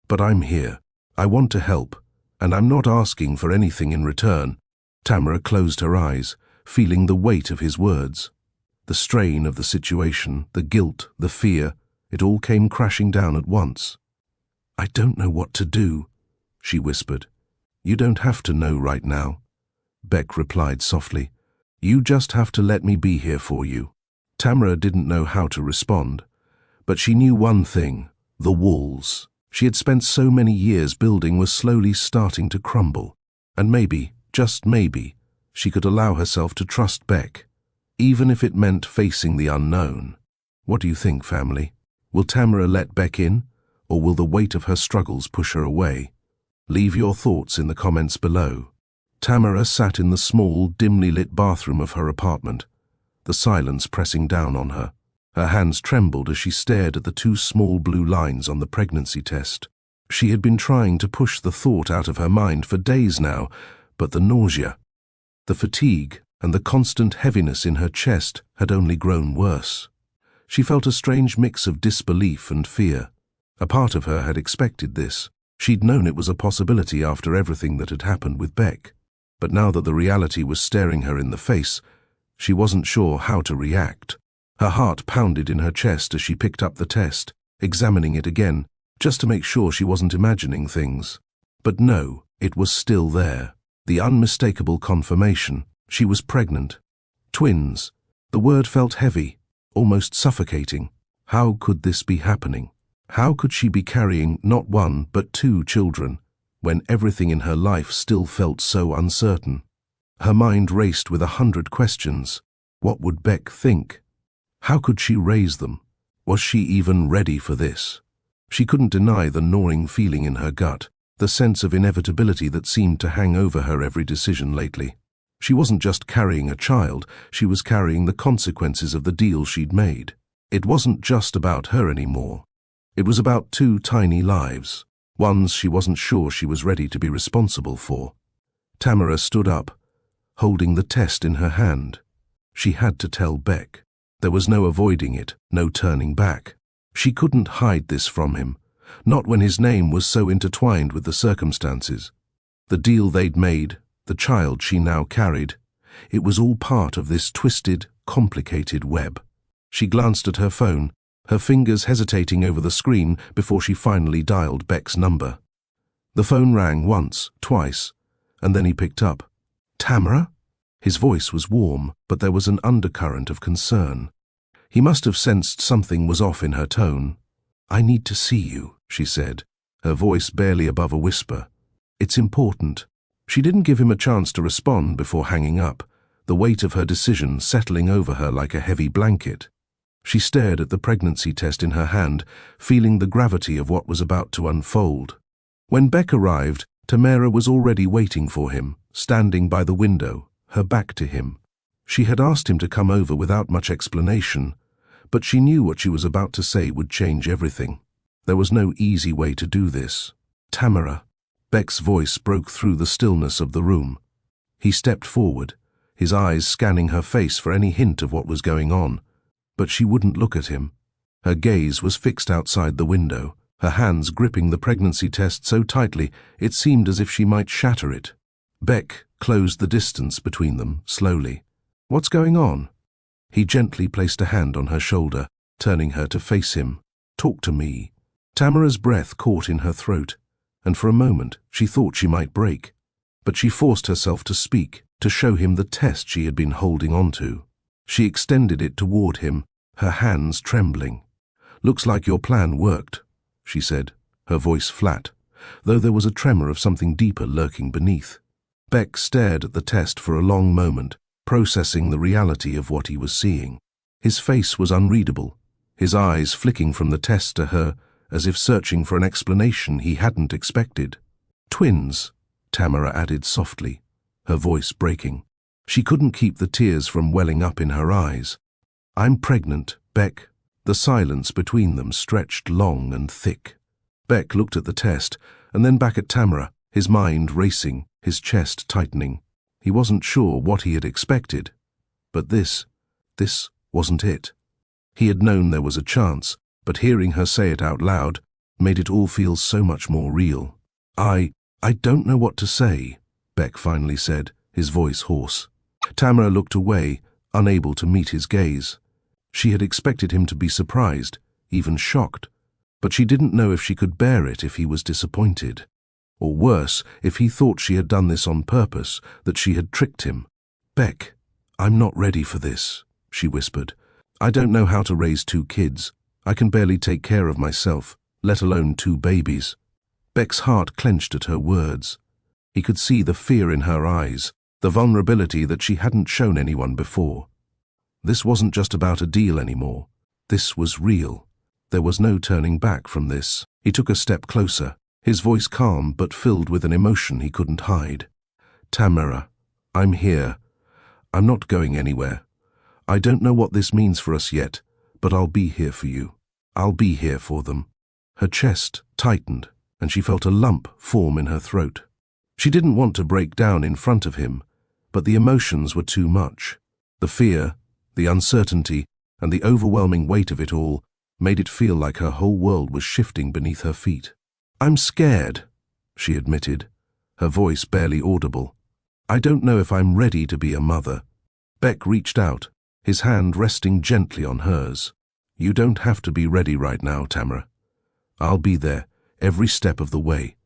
"But I'm here. I want to help, and I'm not asking for anything in return." Tamara closed her eyes, feeling the weight of his words. The strain of the situation, the guilt, the fear, it all came crashing down at once. "I don't know what to do," she whispered. "You don't have to know right now," Beck replied softly. "You just have to let me be here for you." Tamara didn't know how to respond, but she knew one thing: the walls she had spent so many years building were slowly starting to crumble. And maybe, just maybe, she could allow herself to trust Beck, even if it meant facing the unknown. What do you think, family? Will Tamara let Beck in, or will the weight of her struggles push her away? Leave your thoughts in the comments below. Tamara sat in the small, dimly lit bathroom of her apartment, the silence pressing down on her. Her hands trembled as she stared at the two small blue lines on the pregnancy test. She had been trying to push the thought out of her mind for days now, but the nausea, the fatigue, and the constant heaviness in her chest had only grown worse. She felt a strange mix of disbelief and fear. A part of her had expected this. She'd known it was a possibility after everything that had happened with Beck. But now that the reality was staring her in the face, she wasn't sure how to react. Her heart pounded in her chest as she picked up the test, examining it again, just to make sure she wasn't imagining things. But no, it was still there. The unmistakable confirmation. She was pregnant. Twins. The word felt heavy, almost suffocating. How could this be happening? How could she be carrying not one but two children, when everything in her life still felt so uncertain? Her mind raced with 100 questions. What would Beck think? How could she raise them? Was she even ready for this? She couldn't deny the gnawing feeling in her gut, the sense of inevitability that seemed to hang over her every decision lately. She wasn't just carrying a child, she was carrying the consequences of the deal she'd made. It wasn't just about her anymore. It was about two tiny lives, ones she wasn't sure she was ready to be responsible for. Tamara stood up, holding the test in her hand. She had to tell Beck. There was no avoiding it, no turning back. She couldn't hide this from him, not when his name was so intertwined with the circumstances. The deal they'd made, the child she now carried, it was all part of this twisted, complicated web. She glanced at her phone, her fingers hesitating over the screen before she finally dialed Beck's number. The phone rang once, twice, and then he picked up. "Tamara?" His voice was warm, but there was an undercurrent of concern. He must have sensed something was off in her tone. "I need to see you," she said, her voice barely above a whisper. "It's important." She didn't give him a chance to respond before hanging up, the weight of her decision settling over her like a heavy blanket. She stared at the pregnancy test in her hand, feeling the gravity of what was about to unfold. When Beck arrived, Tamara was already waiting for him, standing by the window, her back to him. She had asked him to come over without much explanation, but she knew what she was about to say would change everything. There was no easy way to do this. "Tamara." Beck's voice broke through the stillness of the room. He stepped forward, his eyes scanning her face for any hint of what was going on. But she wouldn't look at him. Her gaze was fixed outside the window, her hands gripping the pregnancy test so tightly it seemed as if she might shatter it. Beck closed the distance between them, slowly. "What's going on?" He gently placed a hand on her shoulder, turning her to face him. "Talk to me." Tamara's breath caught in her throat, and for a moment she thought she might break. But she forced herself to speak, to show him the test she had been holding on to. She extended it toward him, her hands trembling. "Looks like your plan worked," she said, her voice flat, though there was a tremor of something deeper lurking beneath. Beck stared at the test for a long moment, processing the reality of what he was seeing. His face was unreadable, his eyes flicking from the test to her, as if searching for an explanation he hadn't expected. "Twins," Tamara added softly, her voice breaking. She couldn't keep the tears from welling up in her eyes. "I'm pregnant, Beck." The silence between them stretched long and thick. Beck looked at the test, and then back at Tamara, his mind racing, his chest tightening. He wasn't sure what he had expected. But this wasn't it. He had known there was a chance, but hearing her say it out loud made it all feel so much more real. I don't know what to say," Beck finally said, his voice hoarse. Tamara looked away, unable to meet his gaze. She had expected him to be surprised, even shocked, but she didn't know if she could bear it if he was disappointed. Or worse, if he thought she had done this on purpose, that she had tricked him. "Beck, I'm not ready for this," she whispered. "I don't know how to raise two kids. I can barely take care of myself, let alone two babies." Beck's heart clenched at her words. He could see the fear in her eyes, the vulnerability that she hadn't shown anyone before. This wasn't just about a deal anymore. This was real. There was no turning back from this. He took a step closer, his voice calm but filled with an emotion he couldn't hide. Tamara, I'm here. I'm not going anywhere. I don't know what this means for us yet, but I'll be here for you. I'll be here for them. Her chest tightened, and she felt a lump form in her throat. She didn't want to break down in front of him, but the emotions were too much. The fear, the uncertainty, and the overwhelming weight of it all made it feel like her whole world was shifting beneath her feet. I'm scared, she admitted, her voice barely audible. I don't know if I'm ready to be a mother. Beck reached out, his hand resting gently on hers. You don't have to be ready right now, Tamara. I'll be there, every step of the way.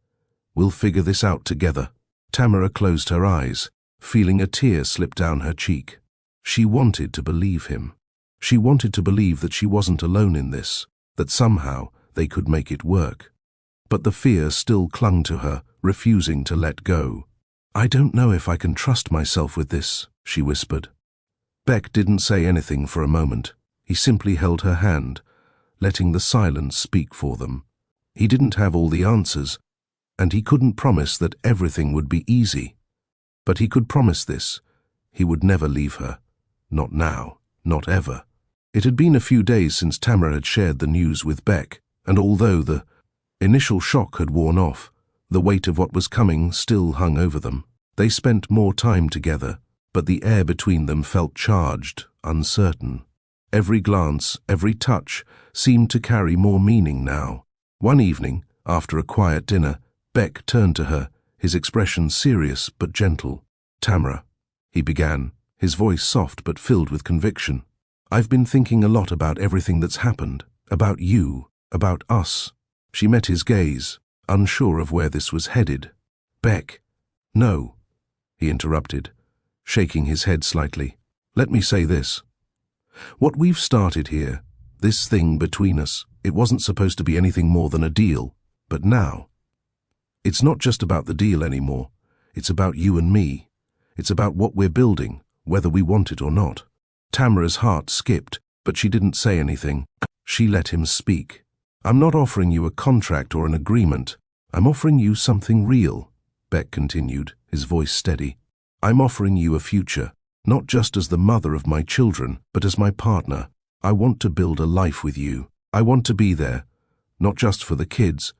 We'll figure this out together. Tamara closed her eyes, feeling a tear slip down her cheek. She wanted to believe him. She wanted to believe that she wasn't alone in this, that somehow they could make it work. But the fear still clung to her, refusing to let go. I don't know if I can trust myself with this, she whispered. Beck didn't say anything for a moment. He simply held her hand, letting the silence speak for them. He didn't have all the answers, and he couldn't promise that everything would be easy. But he could promise this: he would never leave her. Not now, not ever. It had been a few days since Tamara had shared the news with Beck, and although the initial shock had worn off, the weight of what was coming still hung over them. They spent more time together, but the air between them felt charged, uncertain. Every glance, every touch seemed to carry more meaning now. One evening, after a quiet dinner, Beck turned to her, his expression serious but gentle. Tamara, he began, his voice soft but filled with conviction. I've been thinking a lot about everything that's happened, about you, about us. She met his gaze, unsure of where this was headed. Beck, no, he interrupted, shaking his head slightly. Let me say this. What we've started here, this thing between us, it wasn't supposed to be anything more than a deal, but now, it's not just about the deal anymore. It's about you and me. It's about what we're building, whether we want it or not. Tamara's heart skipped, but she didn't say anything. She let him speak. I'm not offering you a contract or an agreement. I'm offering you something real, Beck continued, his voice steady. I'm offering you a future, not just as the mother of my children, but as my partner. I want to build a life with you. I want to be there, not just for the kids,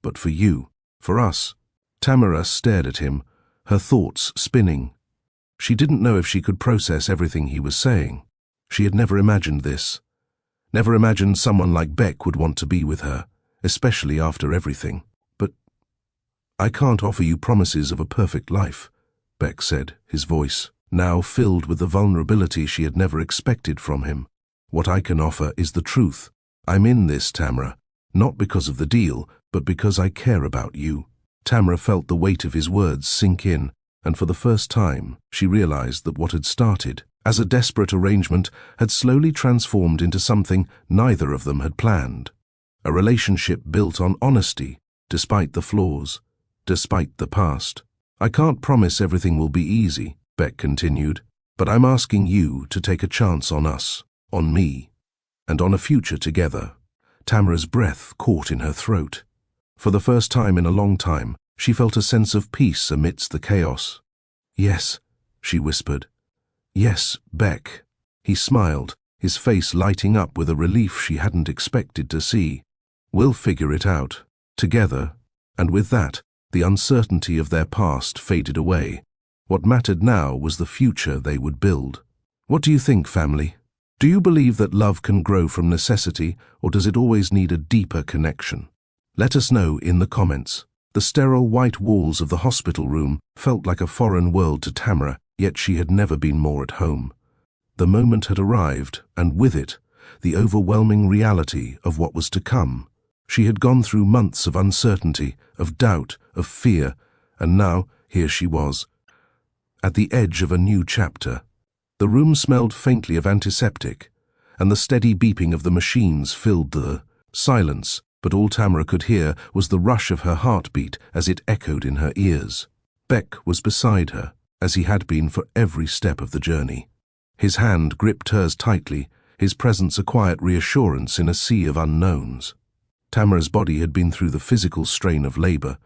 but for you, for us. Tamara stared at him, her thoughts spinning. She didn't know if she could process everything he was saying. She had never imagined this. Never imagined someone like Beck would want to be with her, especially after everything. But I can't offer you promises of a perfect life, Beck said, his voice now filled with the vulnerability she had never expected from him. What I can offer is the truth. I'm in this, Tamara, not because of the deal, but because I care about you. Tamara felt the weight of his words sink in, and for the first time she realized that what had started as a desperate arrangement had slowly transformed into something neither of them had planned. A relationship built on honesty, despite the flaws, despite the past. I can't promise everything will be easy, Beck continued, but I'm asking you to take a chance on us, on me, and on a future together. Tamara's breath caught in her throat. For the first time in a long time, she felt a sense of peace amidst the chaos. Yes, she whispered. Yes, Beck. He smiled, his face lighting up with a relief she hadn't expected to see. We'll figure it out, together, and with that, the uncertainty of their past faded away. What mattered now was the future they would build. What do you think, family? Do you believe that love can grow from necessity, or does it always need a deeper connection? Let us know in the comments. The sterile white walls of the hospital room felt like a foreign world to Tamara, yet she had never been more at home. The moment had arrived, and with it, the overwhelming reality of what was to come. She had gone through months of uncertainty, of doubt, of fear, and now here she was, at the edge of a new chapter. The room smelled faintly of antiseptic, and the steady beeping of the machines filled the silence, but all Tamara could hear was the rush of her heartbeat as it echoed in her ears. Beck was beside her, as he had been for every step of the journey. His hand gripped hers tightly, his presence a quiet reassurance in a sea of unknowns. Tamara's body had been through the physical strain of labor,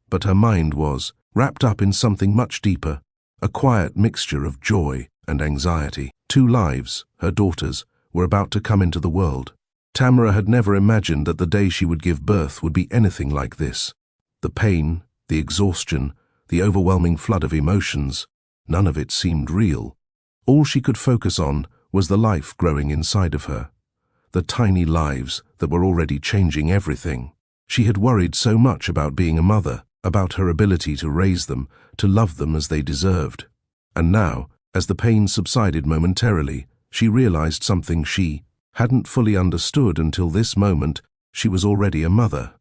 but her mind was, wrapped up in something much deeper, a quiet mixture of joy and anxiety. 2 lives, her daughters, were about to come into the world. Tamara had never imagined that the day she would give birth would be anything like this. The pain, the exhaustion, the overwhelming flood of emotions, none of it seemed real. All she could focus on was the life growing inside of her, the tiny lives that were already changing everything. She had worried so much about being a mother, about her ability to raise them, to love them as they deserved. And now, as the pain subsided momentarily, she realized something she hadn't fully understood until this moment. She was already a mother.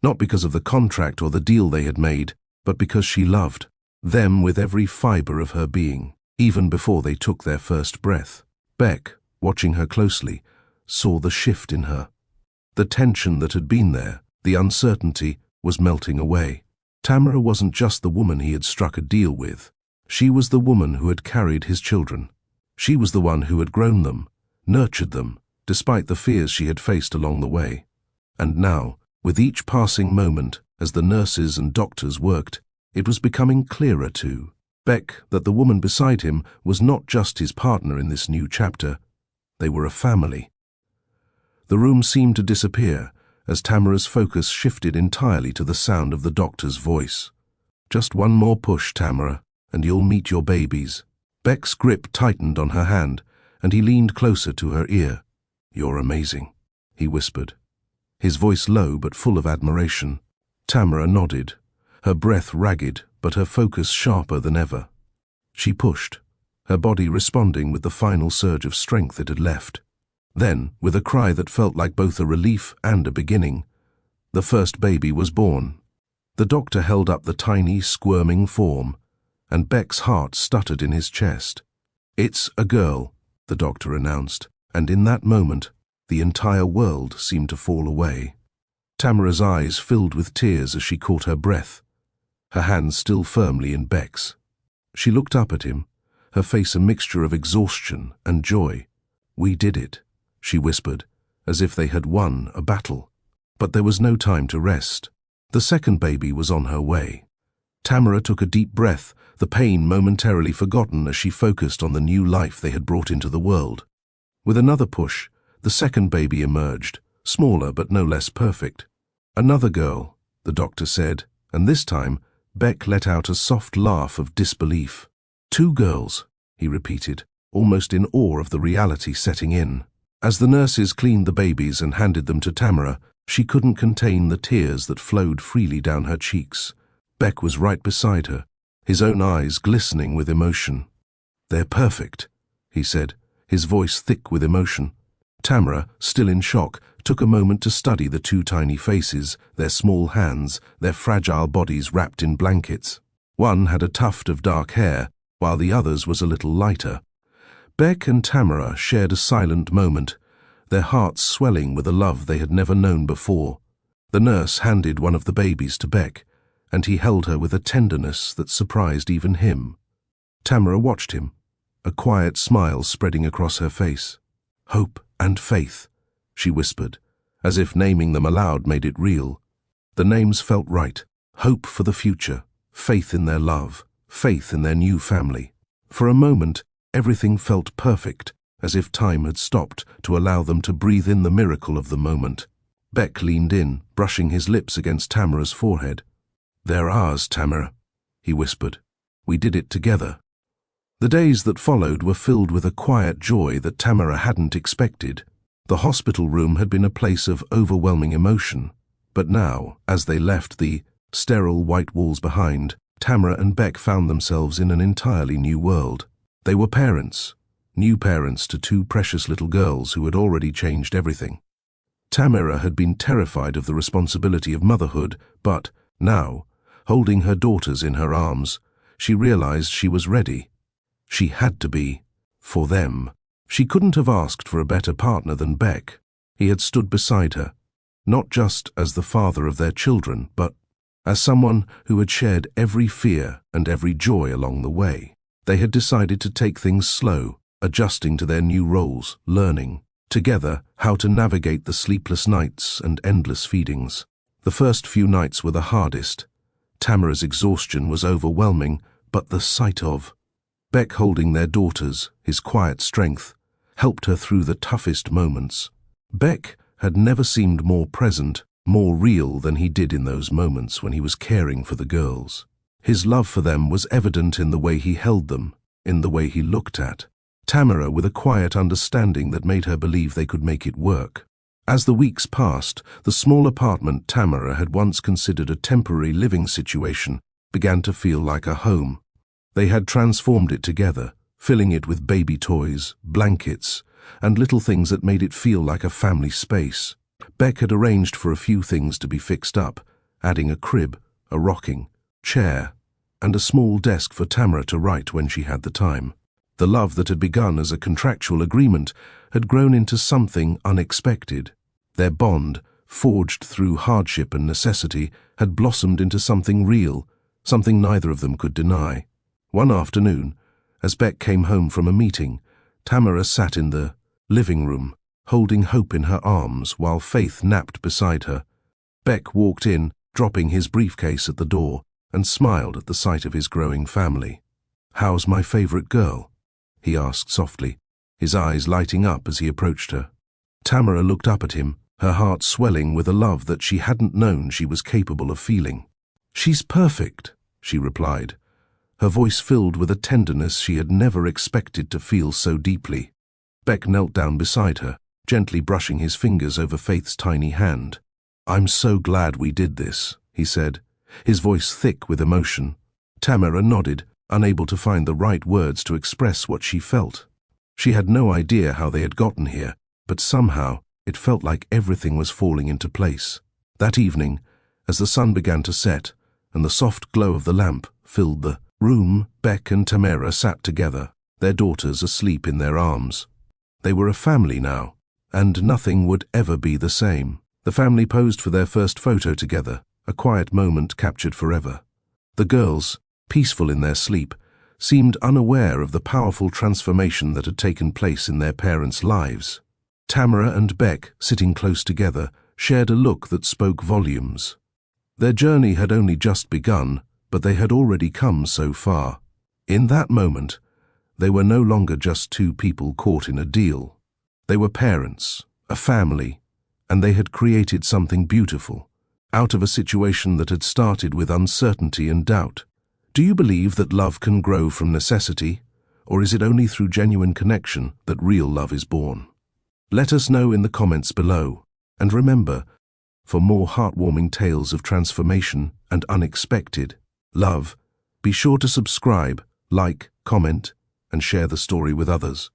Not because of the contract or the deal they had made, but because she loved them with every fiber of her being, even before they took their first breath. Beck, watching her closely, saw the shift in her. The tension that had been there, the uncertainty, was melting away. Tamara wasn't just the woman he had struck a deal with. She was the woman who had carried his children. She was the one who had grown them, nurtured them, despite the fears she had faced along the way. And now, with each passing moment, as the nurses and doctors worked, it was becoming clearer to Beck that the woman beside him was not just his partner in this new chapter. They were a family. The room seemed to disappear as Tamara's focus shifted entirely to the sound of the doctor's voice. "Just one more push, Tamara, and you'll meet your babies." Beck's grip tightened on her hand, and he leaned closer to her ear. "You're amazing," he whispered, his voice low but full of admiration. Tamara nodded, her breath ragged but her focus sharper than ever. She pushed, her body responding with the final surge of strength it had left. Then, with a cry that felt like both a relief and a beginning, the first baby was born. The doctor held up the tiny, squirming form, and Beck's heart stuttered in his chest. "It's a girl," the doctor announced, and in that moment, the entire world seemed to fall away. Tamara's eyes filled with tears as she caught her breath, her hands still firmly in Beck's. She looked up at him, her face a mixture of exhaustion and joy. "We did it," she whispered, as if they had won a battle. But there was no time to rest. The second baby was on her way. Tamara took a deep breath, the pain momentarily forgotten as she focused on the new life they had brought into the world. With another push, the second baby emerged, smaller but no less perfect. "Another girl," the doctor said, and this time, Beck let out a soft laugh of disbelief. "2 girls," he repeated, almost in awe of the reality setting in. As the nurses cleaned the babies and handed them to Tamara, she couldn't contain the tears that flowed freely down her cheeks. Beck was right beside her, his own eyes glistening with emotion. "They're perfect," he said, his voice thick with emotion. Tamara, still in shock, took a moment to study the 2 tiny faces, their small hands, their fragile bodies wrapped in blankets. One had a tuft of dark hair, while the other's was a little lighter. Beck and Tamara shared a silent moment, their hearts swelling with a love they had never known before. The nurse handed one of the babies to Beck, and he held her with a tenderness that surprised even him. Tamara watched him, a quiet smile spreading across her face. "Hope and faith," she whispered, as if naming them aloud made it real. The names felt right. Hope for the future, faith in their love, faith in their new family. For a moment, everything felt perfect, as if time had stopped to allow them to breathe in the miracle of the moment. Beck leaned in, brushing his lips against Tamara's forehead. "They're ours, Tamara," he whispered. "We did it together." The days that followed were filled with a quiet joy that Tamara hadn't expected. The hospital room had been a place of overwhelming emotion, but now, as they left the sterile white walls behind, Tamara and Beck found themselves in an entirely new world. They were parents, new parents to 2 precious little girls who had already changed everything. Tamara had been terrified of the responsibility of motherhood, but now, holding her daughters in her arms, she realized she was ready. She had to be, for them. She couldn't have asked for a better partner than Beck. He had stood beside her, not just as the father of their children, but as someone who had shared every fear and every joy along the way. They had decided to take things slow, adjusting to their new roles, learning, together, how to navigate the sleepless nights and endless feedings. The first few nights were the hardest. Tamara's exhaustion was overwhelming, but the sight of Beck holding their daughters, his quiet strength, helped her through the toughest moments. Beck had never seemed more present, more real than he did in those moments when he was caring for the girls. His love for them was evident in the way he held them, in the way he looked at Tamara with a quiet understanding that made her believe they could make it work. As the weeks passed, the small apartment Tamara had once considered a temporary living situation began to feel like a home. They had transformed it together, filling it with baby toys, blankets, and little things that made it feel like a family space. Beck had arranged for a few things to be fixed up, adding a crib, a rocking chair, and a small desk for Tamara to write when she had the time. The love that had begun as a contractual agreement had grown into something unexpected. Their bond, forged through hardship and necessity, had blossomed into something real, something neither of them could deny. One afternoon, as Beck came home from a meeting, Tamara sat in the living room, holding Hope in her arms while Faith napped beside her. Beck walked in, dropping his briefcase at the door, and smiled at the sight of his growing family. "How's my favorite girl?" he asked softly, his eyes lighting up as he approached her. Tamara looked up at him, her heart swelling with a love that she hadn't known she was capable of feeling. "She's perfect," she replied, her voice filled with a tenderness she had never expected to feel so deeply. Beck knelt down beside her, gently brushing his fingers over Faith's tiny hand. "I'm so glad we did this," he said, his voice thick with emotion. Tamara nodded, unable to find the right words to express what she felt. She had no idea how they had gotten here, but somehow it felt like everything was falling into place. That evening, as the sun began to set and the soft glow of the lamp filled the room, Beck and Tamara sat together, their daughters asleep in their arms. They were a family now, and nothing would ever be the same. The family posed for their first photo together, a quiet moment captured forever. The girls, peaceful in their sleep, seemed unaware of the powerful transformation that had taken place in their parents' lives. Tamara and Beck, sitting close together, shared a look that spoke volumes. Their journey had only just begun, but they had already come so far. In that moment, they were no longer just two people caught in a deal. They were parents, a family, and they had created something beautiful, out of a situation that had started with uncertainty and doubt. Do you believe that love can grow from necessity, or is it only through genuine connection that real love is born? Let us know in the comments below, and remember, for more heartwarming tales of transformation and unexpected love, be sure to subscribe, like, comment, and share the story with others.